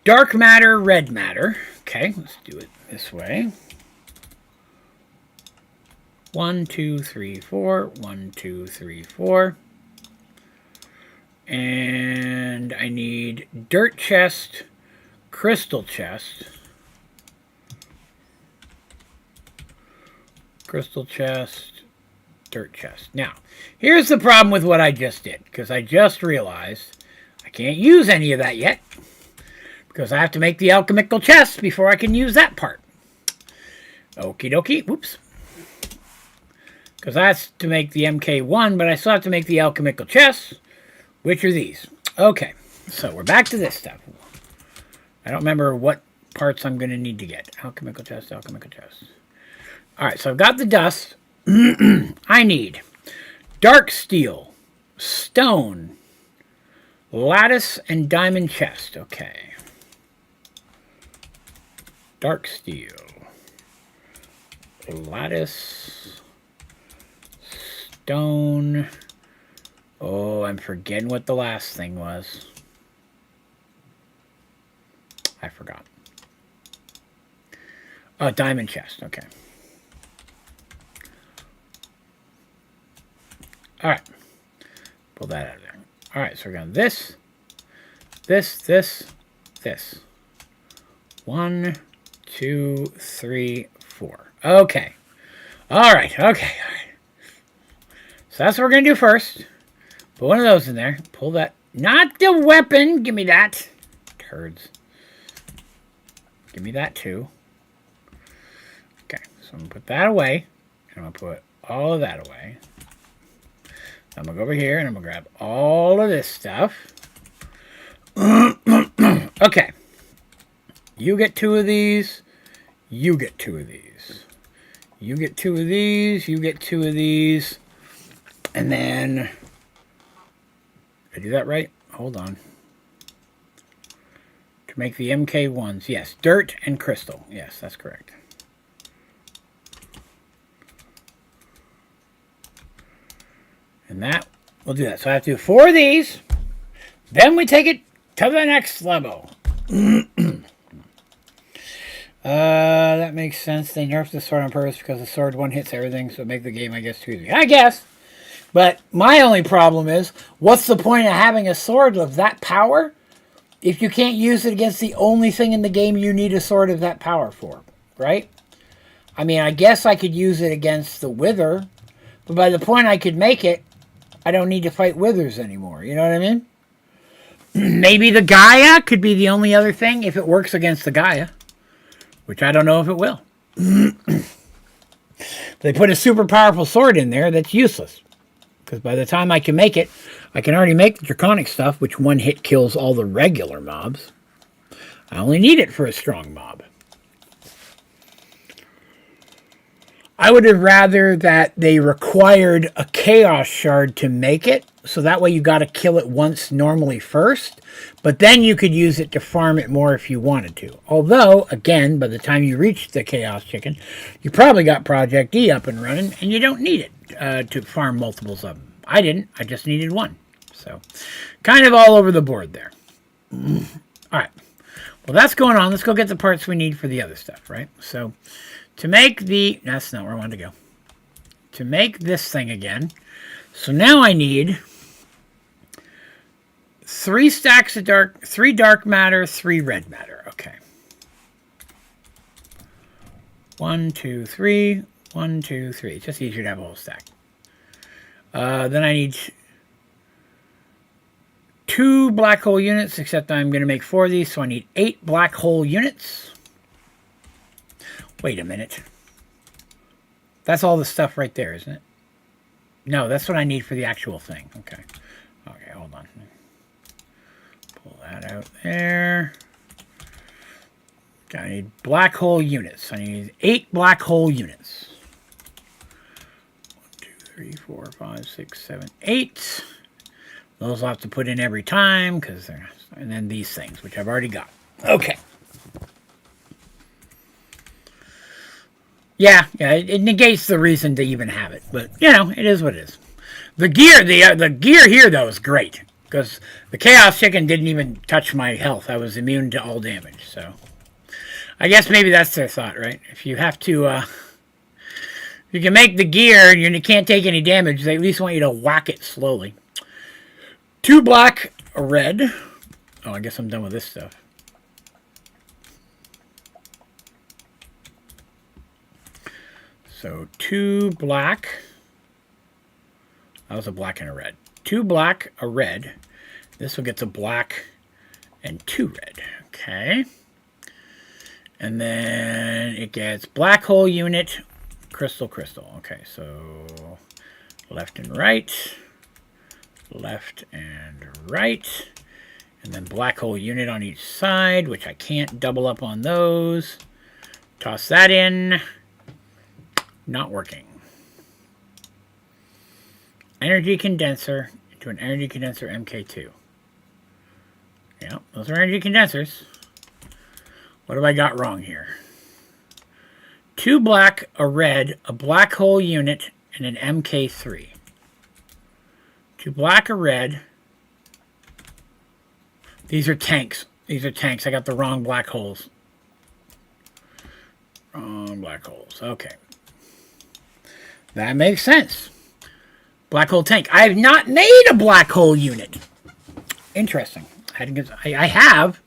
dark matter, red matter. Okay, let's do it this way. 1, 2, 3, 4. 1, 2, 3, 4. And I need dirt chest, crystal chest. Crystal chest. Dirt chest. Now, here's the problem with what I just did, because I just realized I can't use any of that yet, because I have to make the alchemical chest before I can use that part. Okie dokie. Whoops. Because that's to make the MK1, but I still have to make the alchemical chest, which are these. Okay, so we're back to this stuff. I don't remember what parts I'm going to need to get. Alchemical chest, alchemical chest. All right, so I've got the dust. I need dark steel, stone, lattice, and diamond chest. Okay. Dark steel, lattice, stone. Oh, I'm forgetting what the last thing was. I forgot. Oh, diamond chest. Okay. All right. Pull that out of there. All right, so we're going this. 1, 2, 3, 4. Okay. All right. Okay. So that's what we're going to do first. Put one of those in there. Pull that. Not the weapon. Give me that. Turds. Give me that too. Okay. So I'm going to put that away. And I'm going to put all of that away. I'm going to go over here and I'm going to grab all of this stuff. Okay. You get 2 of these. You get 2 of these. You get 2 of these. You get 2 of these. And then... Did I do that right? Hold on. To make the MK1s. Yes. Dirt and crystal. Yes, that's correct. And that will do that. So I have to do 4 of these. Then we take it to the next level. That makes sense. They nerfed the sword on purpose because the sword one hits everything, so make the game, I guess, too easy. I guess. But my only problem is, what's the point of having a sword of that power if you can't use it against the only thing in the game you need a sword of that power for, right? I mean, I guess I could use it against the Wither, but by the point I could make it, I don't need to fight Withers anymore. You know what I mean? Maybe the Gaia could be the only other thing if it works against the Gaia, which I don't know if it will. They put a super powerful sword in there that's useless. Because by the time I can make it, I can already make the draconic stuff, which one hit kills all the regular mobs. I only need it for a strong mob. I would have rather that they required a chaos shard to make it, so that way you got to kill it once normally first, but then you could use it to farm it more if you wanted to. Although, again, by the time you reach the chaos chicken, you probably got Project E up and running, and you don't need it to farm multiples of them. I didn't. I just needed one. So, kind of all over the board there. All right. Well, that's going on. Let's go get the parts we need for the other stuff, right? So, to make the... That's not where I wanted to go. To make this thing again. So now I need 3 stacks of 3 dark matter, 3 red matter. Okay. 1, 2, 3. 1, 2, 3. It's just easier to have a whole stack. Then I need 2 black hole units, except I'm going to make 4 of these, so I need 8 black hole units. Wait a minute. That's all the stuff right there, isn't it? No, that's what I need for the actual thing. Okay. Okay, hold on. Pull that out there. Okay, I need black hole units. I need 8 black hole units. 1, 2, 3, 4, 5, 6, 7, 8. Those I'll have to put in every time, because they're... And then these things, which I've already got. Okay. Yeah, it negates the reason to even have it, but you know, it is what it is. The gear here though is great because the Chaos Chicken didn't even touch my health. I was immune to all damage, so I guess maybe that's their thought, right? If you have to, if you can make the gear and you can't take any damage, they at least want you to whack it slowly. 2 black, a red. Oh, I guess I'm done with this stuff. So 2 black. That was a black and a red. 2 black, a red. This one gets a black and 2 red. Okay. And then it gets black hole unit, crystal, crystal. Okay, so left and right. Left and right. And then black hole unit on each side, which I can't double up on those. Toss that in. Not working. Energy condenser, to an energy condenser MK2. Yeah, those are energy condensers. What have I got wrong here? 2 black, a red, a black hole unit, and an MK3. 2 black, a red. These are tanks. These are tanks. I got the wrong black holes. Wrong black holes. Okay. That makes sense. Black hole tank. I have not made a black hole unit. Interesting. I have.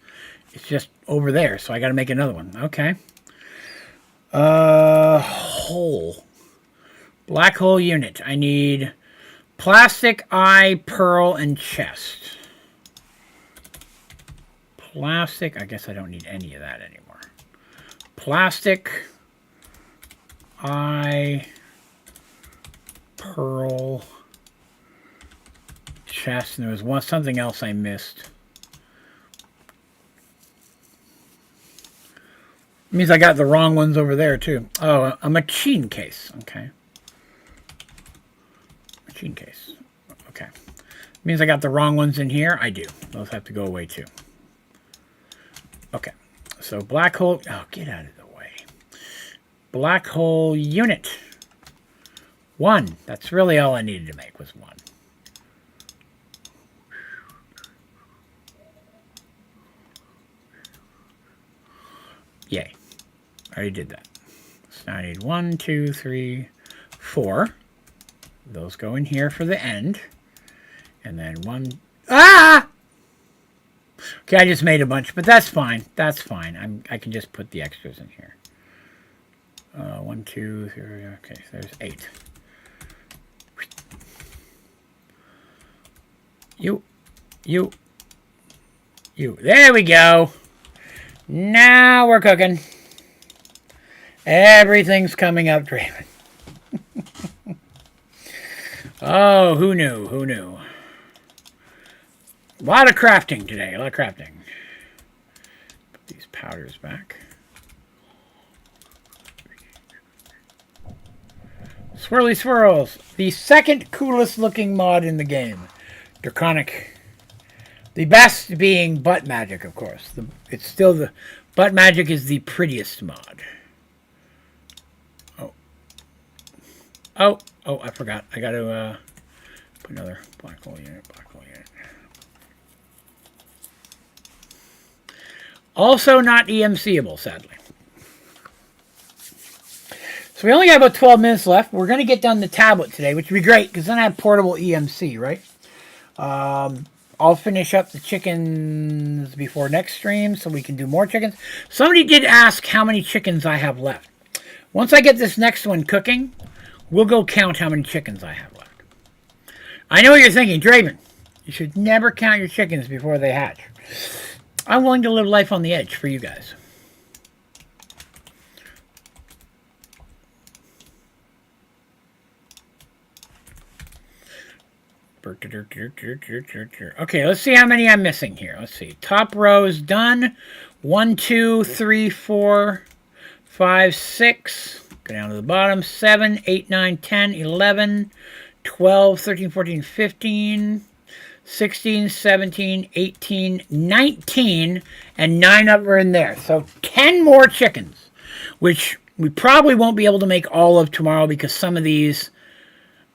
It's just over there, so I got to make another one. Okay. Hole. Black hole unit. I need plastic, eye, pearl, and chest. Plastic. I guess I don't need any of that anymore. Plastic, eye, pearl, chest, and there was something else I missed. It means I got the wrong ones over there too. Oh, a machine case. Okay. Machine case. Okay. It means I got the wrong ones in here. I do. Those have to go away too. Okay. So black hole. Oh, get out of the way. Black hole unit. 1. That's really all I needed to make was 1. Yay. I already did that. So now I need 1, 2, 3, 4. Those go in here for the end. And then 1. Ah! Okay, I just made a bunch, but that's fine. That's fine. I can just put the extras in here. 1, 2, 3. Okay, so there's 8. You. There we go. Now we're cooking. Everything's coming up, Draven. Oh, who knew? Who knew? A lot of crafting today. A lot of crafting. Put these powders back. Swirly Swirls. The second coolest looking mod in the game. Draconic. The best being Butt Magic, of course. It's still the... Butt Magic is the prettiest mod. Oh, I forgot. I got to put another black hole unit. Also not EMCable, sadly. So we only got about 12 minutes left. We're going to get done the tablet today, which would be great, because then I have portable EMC, right? I'll finish up the chickens before next stream, so we can do more chickens. Somebody did ask how many chickens I have left. Once I get this next one cooking, we'll go count how many chickens I have left. I know what you're thinking, Draven. You should never count your chickens before they hatch. I'm willing to live life on the edge for you guys. Okay, let's see how many I'm missing here. Let's see. Top row is done. 1, 2, 3, 4, 5, 6. Go down to the bottom. 7, 8, 9, 10, 11, 12, 13, 14, 15, 16, 17, 18, 19, and 9 of them are in there. So 10 more chickens, which we probably won't be able to make all of tomorrow because some of these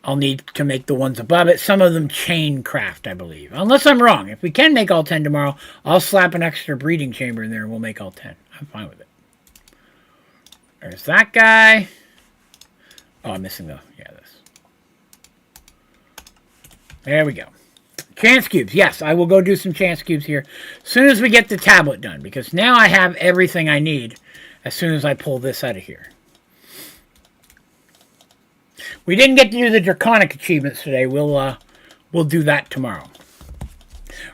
I'll need to make the ones above it. Some of them chain craft, I believe. Unless I'm wrong. If we can make all 10 tomorrow, I'll slap an extra breeding chamber in there and we'll make all 10. I'm fine with it. There's that guy. Oh, I'm missing this. There we go. Chance cubes. Yes, I will go do some chance cubes here as soon as we get the tablet done, because now I have everything I need as soon as I pull this out of here. We didn't get to do the Draconic achievements today. We'll do that tomorrow.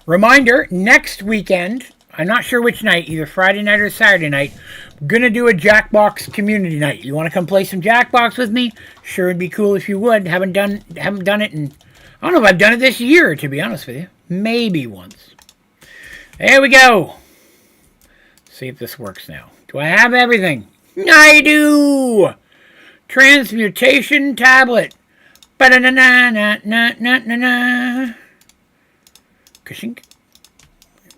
Reminder, next weekend, I'm not sure which night, either Friday night or Saturday night, I'm going to do a Jackbox community night. You want to come play some Jackbox with me? Sure, it'd be cool if you would. Haven't done it in, I don't know if I've done it this year, to be honest with you. Maybe once. There we go. See if this works now. Do I have everything? I do! Transmutation tablet. Ba-da-na-na-na-na-na-na. Kashink.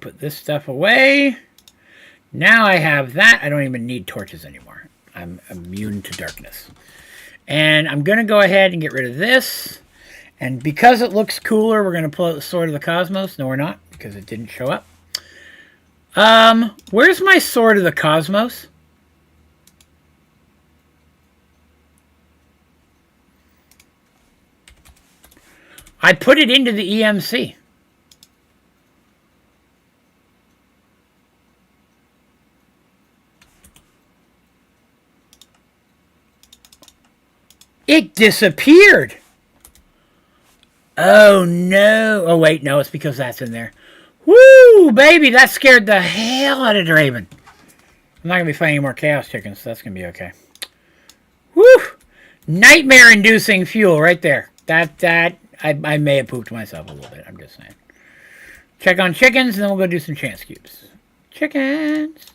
Put this stuff away. Now I have that. I don't even need torches anymore. I'm immune to darkness. And I'm going to go ahead and get rid of this. And because it looks cooler, we're going to pull out the Sword of the Cosmos. No, we're not, because it didn't show up. Where's my Sword of the Cosmos? I put it into the EMC. It disappeared. Oh, no. Oh, wait. No, it's because that's in there. Woo, baby. That scared the hell out of Draven. I'm not going to be fighting any more Chaos Chickens, so that's going to be okay. Woo. Nightmare-inducing fuel right there. I may have pooped myself a little bit. I'm just saying. Check on chickens, and then we'll go do some chance cubes. Chickens.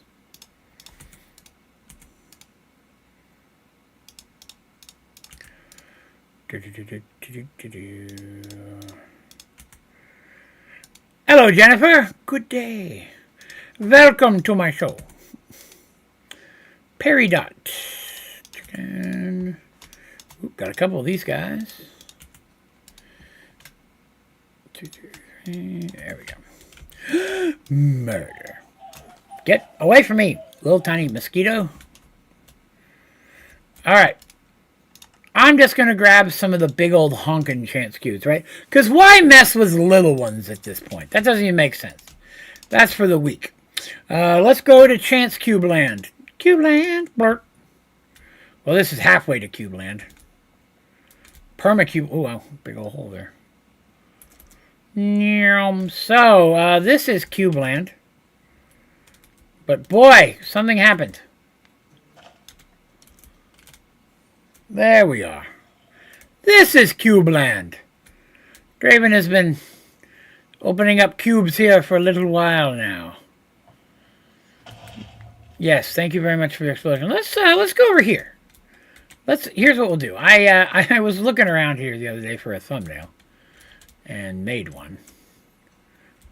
Hello, Jennifer. Good day. Welcome to my show. Perry Dot. Chicken. Ooh, got a couple of these guys. 2, 3. There we go. Murder. Get away from me, little tiny mosquito. All right. I'm just going to grab some of the big old honkin' chance cubes, right? Because why mess with little ones at this point? That doesn't even make sense. That's for the weak. Let's go to chance cube land. Cube land. Blurt. Well, this is halfway to cube land. Permacube. Oh, wow. Big old hole there. So, this is cube land. But boy, something happened. There we are. This is cube land. Draven has been opening up cubes here for a little while now. Yes, thank you very much for the explosion. Let's go over here. Here's what we'll do. I was looking around here the other day for a thumbnail and made one.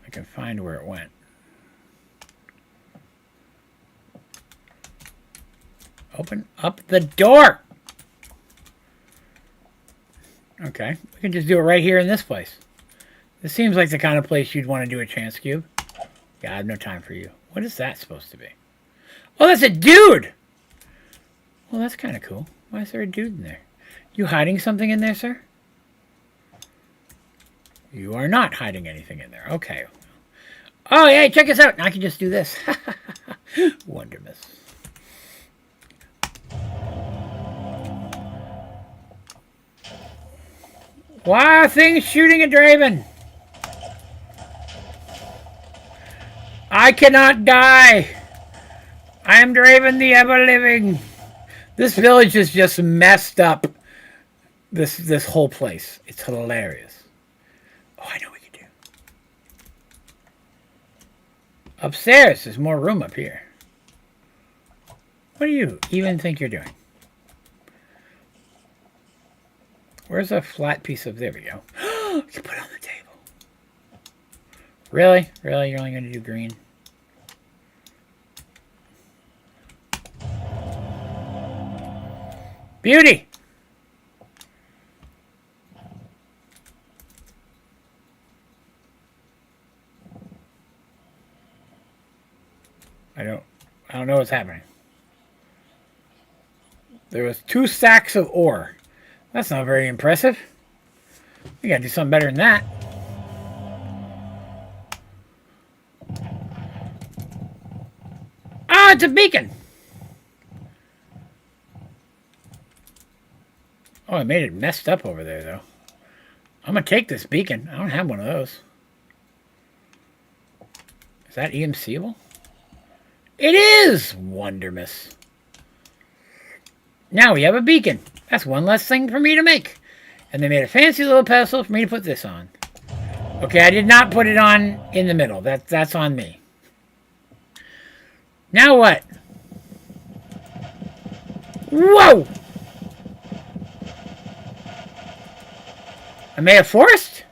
I can find where it went. Open up the door. Okay, we can just do it right here in this place. This seems like the kind of place you'd want to do a chance cube. Yeah, I have no time for you. What is that supposed to be? Oh, that's a dude! Well, that's kind of cool. Why is there a dude in there? You hiding something in there, sir? You are not hiding anything in there. Okay. Oh, yeah, check us out. I can just do this. Wondermiss. Why are things shooting at Draven? I cannot die. I am Draven the ever-living. This village is just messed up. This whole place. It's hilarious. Oh, I know what we can do. Upstairs, there's more room up here. What do you even think you're doing? Where's a flat piece of... There we go. You can put it on the table. Really? Really? You're only going to do green? Beauty! I don't know what's happening. There was 2 stacks of ore. That's not very impressive. We gotta do something better than that. Ah, it's a beacon! Oh, I made it messed up over there, though. I'm gonna take this beacon. I don't have one of those. Is that EMCable? It is! Wondermiss. Now we have a beacon. That's one less thing for me to make. And they made a fancy little pedestal for me to put this on. Okay, I did not put it on in the middle. That's on me. Now what? Whoa! I made a forest?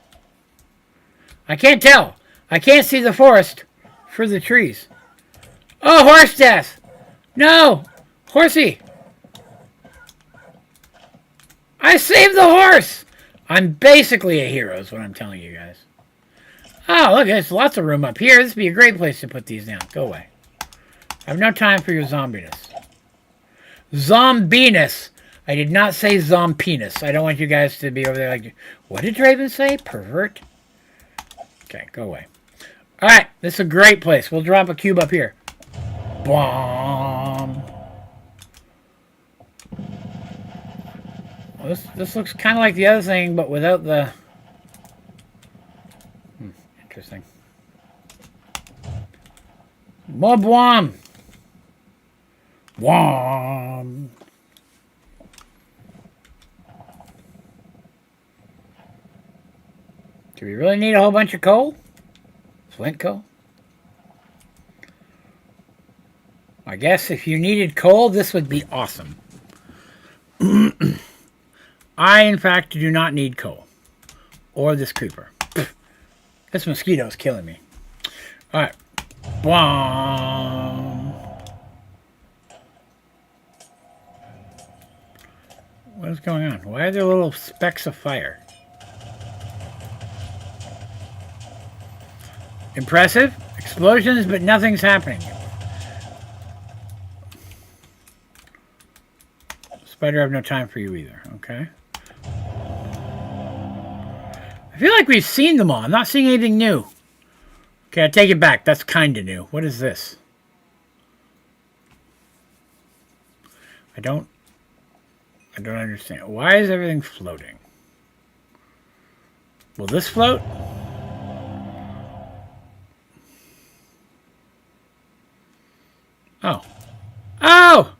I can't tell. I can't see the forest for the trees. Oh, horse death! No! Horsey! I saved the horse! I'm basically a hero is what I'm telling you guys. Oh, look, there's lots of room up here. This would be a great place to put these down. Go away. I have no time for your zombiness. Zombiness! I did not say zompenis. I don't want you guys to be over there like, what did Draven say? Pervert? Okay, go away. Alright, this is a great place. We'll drop a cube up here. Bomb. Well, this looks kind of like the other thing, but without the... Interesting. More bomb. Bomb. Do we really need a whole bunch of coal? Flint coal? I guess if you needed coal, this would be awesome. I, in fact, do not need coal. Or this creeper. This mosquito is killing me. Alright. Bomb. What is going on? Why are there little specks of fire? Impressive. Explosions, but nothing's happening. Spider, I have no time for you either. Okay. I feel like we've seen them all. I'm not seeing anything new. Okay, I take it back. That's kind of new. What is this? I don't understand. Why is everything floating? Will this float? Oh. Oh!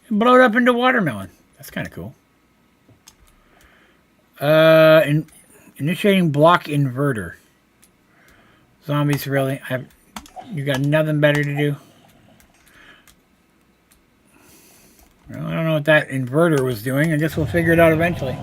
It blew it up into watermelon. That's kind of cool. Initiating block inverter. Zombies, really? You got nothing better to do? Well, I don't know what that inverter was doing. I guess we'll figure it out eventually.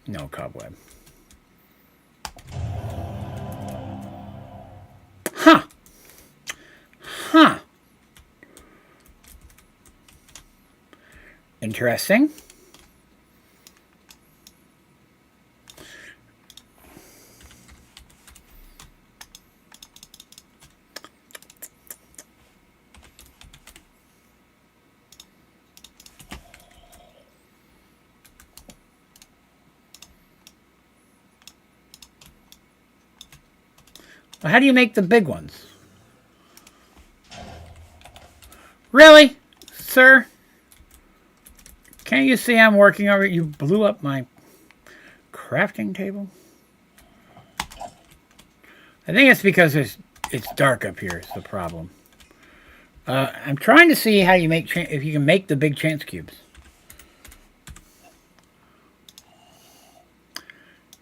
No cobweb. Huh. Huh. Interesting. Well, how do you make the big ones? Really? Sir? Can't you see I'm working over it? You blew up my crafting table? I think it's because it's dark up here is the problem. I'm trying to see how you make if you can make the big chance cubes.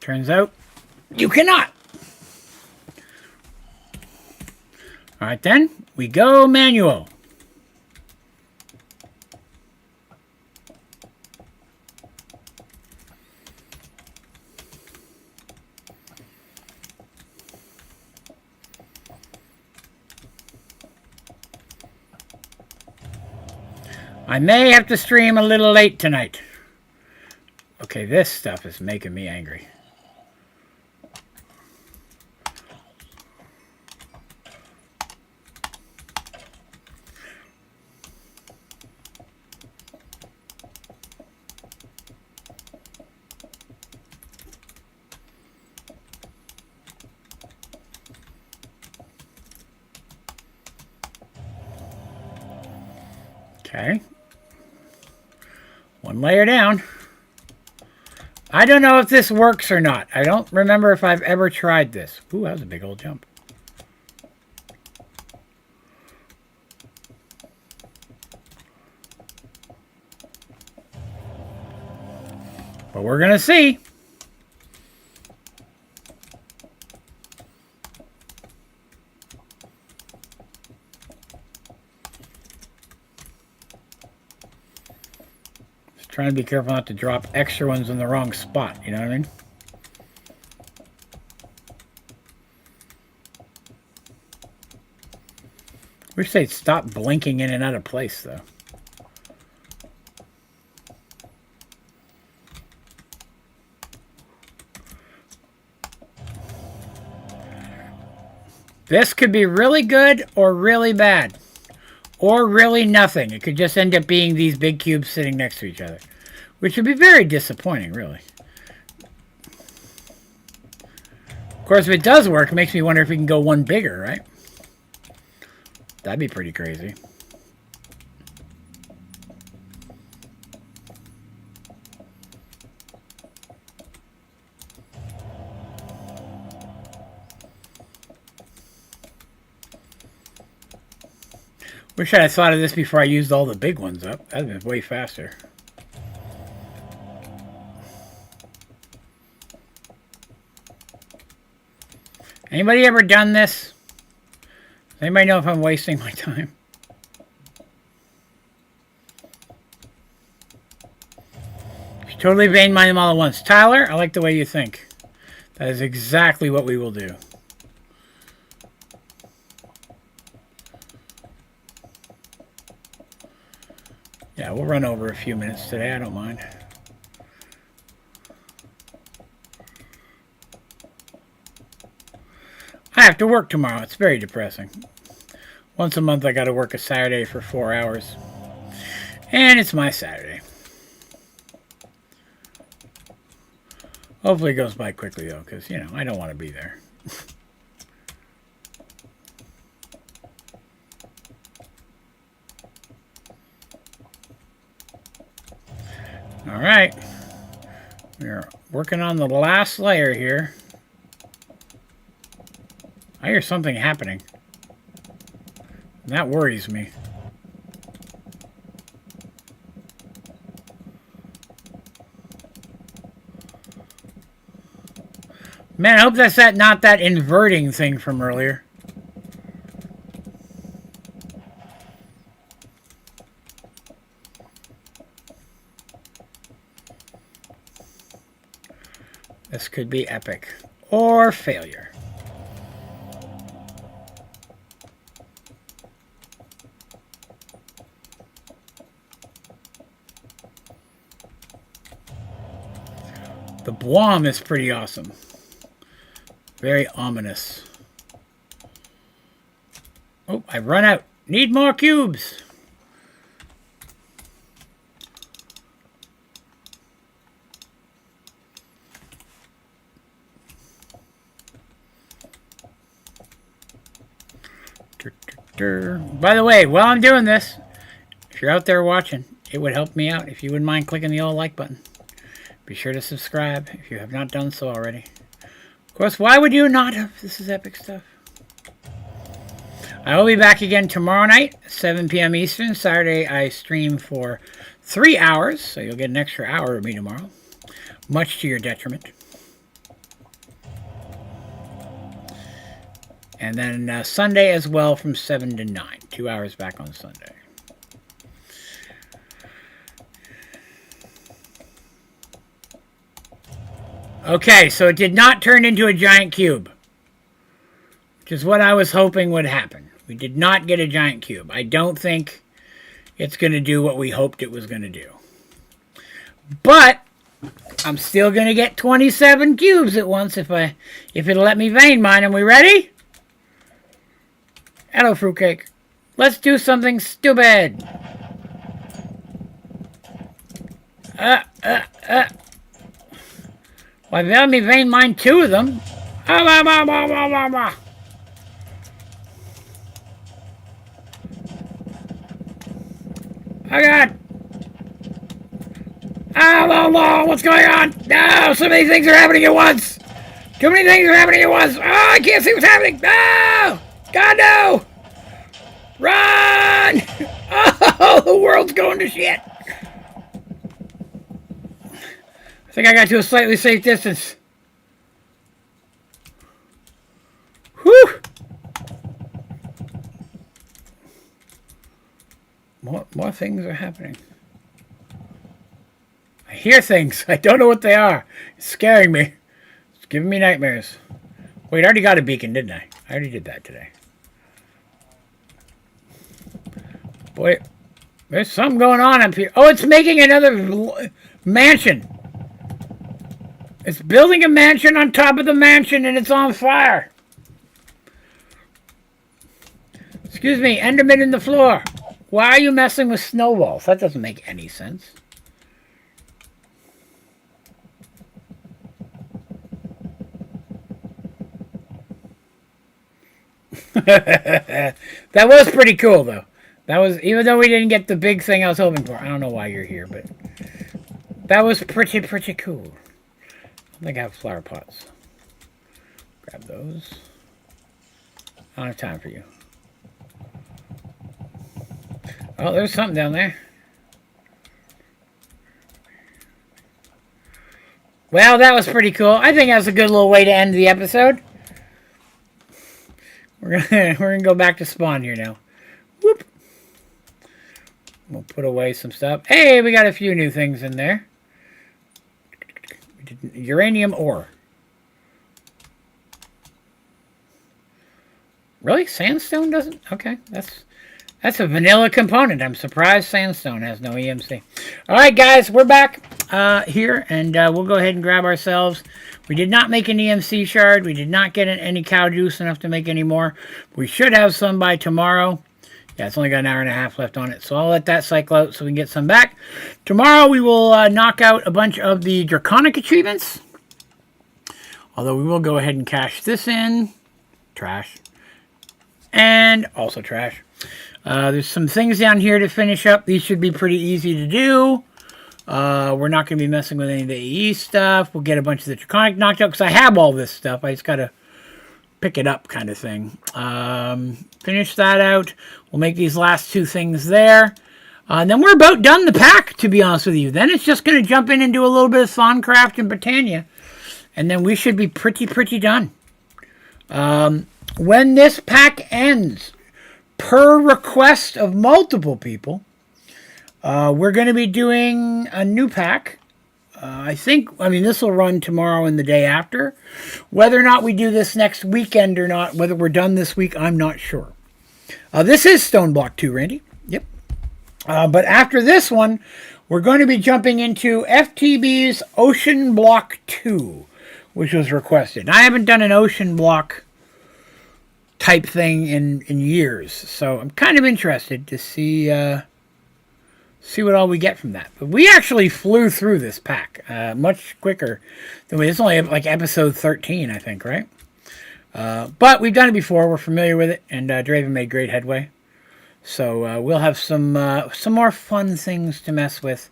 Turns out you cannot. All right, then we go manual. I may have to stream a little late tonight. Okay, this stuff is making me angry. Okay. One layer down. I don't know if this works or not. I don't remember if I've ever tried this. Ooh, that was a big old jump. we're going to see. Just trying to be careful not to drop extra ones in the wrong spot. You know what I mean? Wish they'd stop blinking in and out of place, though. This could be really good or really bad. Or really nothing. It could just end up being these big cubes sitting next to each other. Which would be very disappointing, really. Of course, if it does work, it makes me wonder if we can go one bigger, right? That'd be pretty crazy. Wish I had thought of this before I used all the big ones up. That'd have been way faster. Anybody ever done this? Does anybody know if I'm wasting my time? You totally vein mine them all at once. Tyler, I like the way you think. That is exactly what we will do. Yeah, we'll run over a few minutes today. I don't mind. I have to work tomorrow. It's very depressing. Once a month I got to work a Saturday for 4 hours. And it's my Saturday. Hopefully it goes by quickly though, because, you know, I don't want to be there. Alright. We're working on the last layer here. I hear something happening. That worries me. Man, I hope that's not that inverting thing from earlier. This could be epic. Or failure. The Blom is pretty awesome. Very ominous. Oh, I've run out. Need more cubes. By the way, while I'm doing this, if you're out there watching, it would help me out if you wouldn't mind clicking the old like button. Be sure to subscribe if you have not done so already. Of course, why would you not have? This is epic stuff. I will be back again tomorrow night, 7 p.m. Eastern. Saturday, I stream for 3 hours, so you'll get an extra hour of me tomorrow. Much to your detriment. And then Sunday as well from 7 to 9. 2 hours back on Sunday. Okay, so it did not turn into a giant cube. Which is what I was hoping would happen. We did not get a giant cube. I don't think it's going to do what we hoped it was going to do. But I'm still going to get 27 cubes at once if it'll let me vein mine. Are we ready? Hello, fruitcake. Let's do something stupid. Why, they let me vein mine 2 of them. Oh, God. Oh, what's going on? No, so many things are happening at once. Too many things are happening at once. Oh, I can't see what's happening. No! God, no! Run! Oh, the world's going to shit. think I got to a slightly safe distance. Whew! More things are happening. I hear things. I don't know what they are. It's scaring me. It's giving me nightmares. Wait, I already got a beacon, didn't I? I already did that today. Boy, there's something going on up here. Oh, it's making another mansion. It's building a mansion on top of the mansion, and it's on fire. Excuse me, Enderman in the floor. Why are you messing with snowballs? That doesn't make any sense. That was pretty cool, though. That was, even though we didn't get the big thing I was hoping for. I don't know why you're here, but that was pretty cool. I think I have flower pots. Grab those. I don't have time for you. Oh, there's something down there. Well, that was pretty cool. I think that's a good little way to end the episode. We're gonna go back to spawn here now. Whoop. We'll put away some stuff. Hey, we got a few new things in there. Uranium ore. Really? Sandstone doesn't? Okay, that's a vanilla component. I'm surprised sandstone has no EMC. All right, guys, we're back here, and we'll go ahead and grab ourselves. We did not make an EMC shard. We did not get any cow juice enough to make any more. We should have some by tomorrow. Yeah, it's only got an hour and a half left on it, so I'll let that cycle out so we can get some back. Tomorrow we will knock out a bunch of the Draconic achievements. Although we will go ahead and cash this in. Trash. And also trash. There's some things down here to finish up. These should be pretty easy to do. We're not going to be messing with any of the AE stuff. We'll get a bunch of the Draconic knocked out because I have all this stuff. I just got to pick it up kind of thing. Finish that out. We'll make these last two things there. And then we're about done the pack, to be honest with you. Then it's just going to jump in and do a little bit of Thancraft and Britannia. And then we should be pretty done. When this pack ends, per request of multiple people, we're going to be doing a new pack. I mean, this will run tomorrow and the day after. Whether or not we do this next weekend or not, whether we're done this week, I'm not sure. This is Stoneblock 2, Randy. Yep. But after this one, we're going to be jumping into FTB's Ocean Block 2, which was requested. I haven't done an Ocean Block type thing in years, so I'm kind of interested to see what all we get from that. But we actually flew through this pack much quicker than it's only like episode 13, I think, right? But we've done it before. We're familiar with it, and Draven made great headway. So we'll have some more fun things to mess with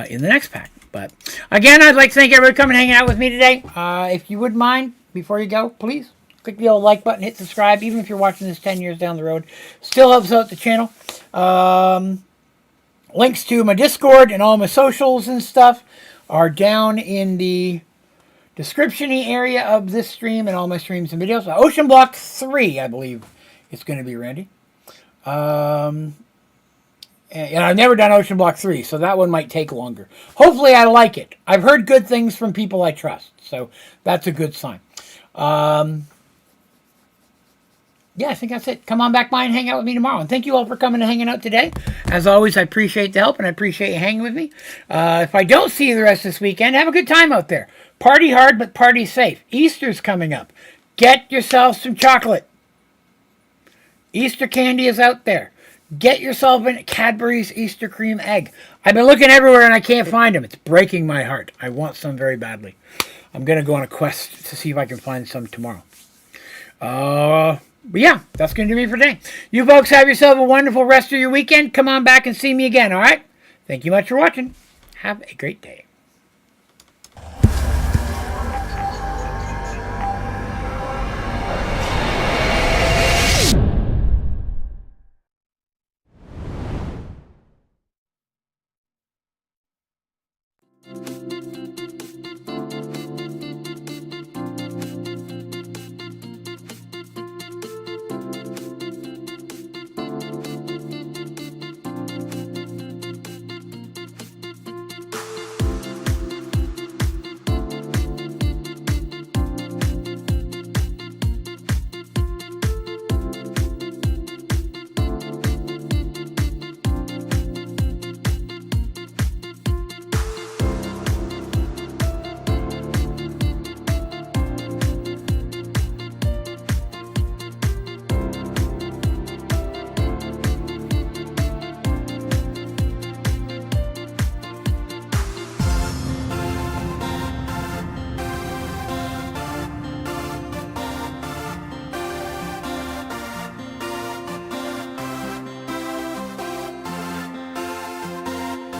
in the next pack. But again, I'd like to thank everybody for coming and hanging out with me today. If you would mind, before you go, please click the old like button, hit subscribe, even if you're watching this 10 years down the road. Still helps out the channel. Links to my Discord and all my socials and stuff are down in the description-y area of this stream and all my streams and videos. Ocean Block 3, I believe it's going to be, Randy. And I've never done Ocean Block 3, so that one might take longer. Hopefully I like it. I've heard good things from people I trust, so that's a good sign. Yeah, I think that's it. Come on back by and hang out with me tomorrow. And thank you all for coming and hanging out today. As always, I appreciate the help and I appreciate you hanging with me. If I don't see you the rest of this weekend, have a good time out there. Party hard, but party safe. Easter's coming up. Get yourself some chocolate. Easter candy is out there. Get yourself a Cadbury's Easter cream egg. I've been looking everywhere and I can't find them. It's breaking my heart. I want some very badly. I'm going to go on a quest to see if I can find some tomorrow. But yeah, that's going to do me for today. You folks have yourself a wonderful rest of your weekend. Come on back and see me again, all right? Thank you much for watching. Have a great day.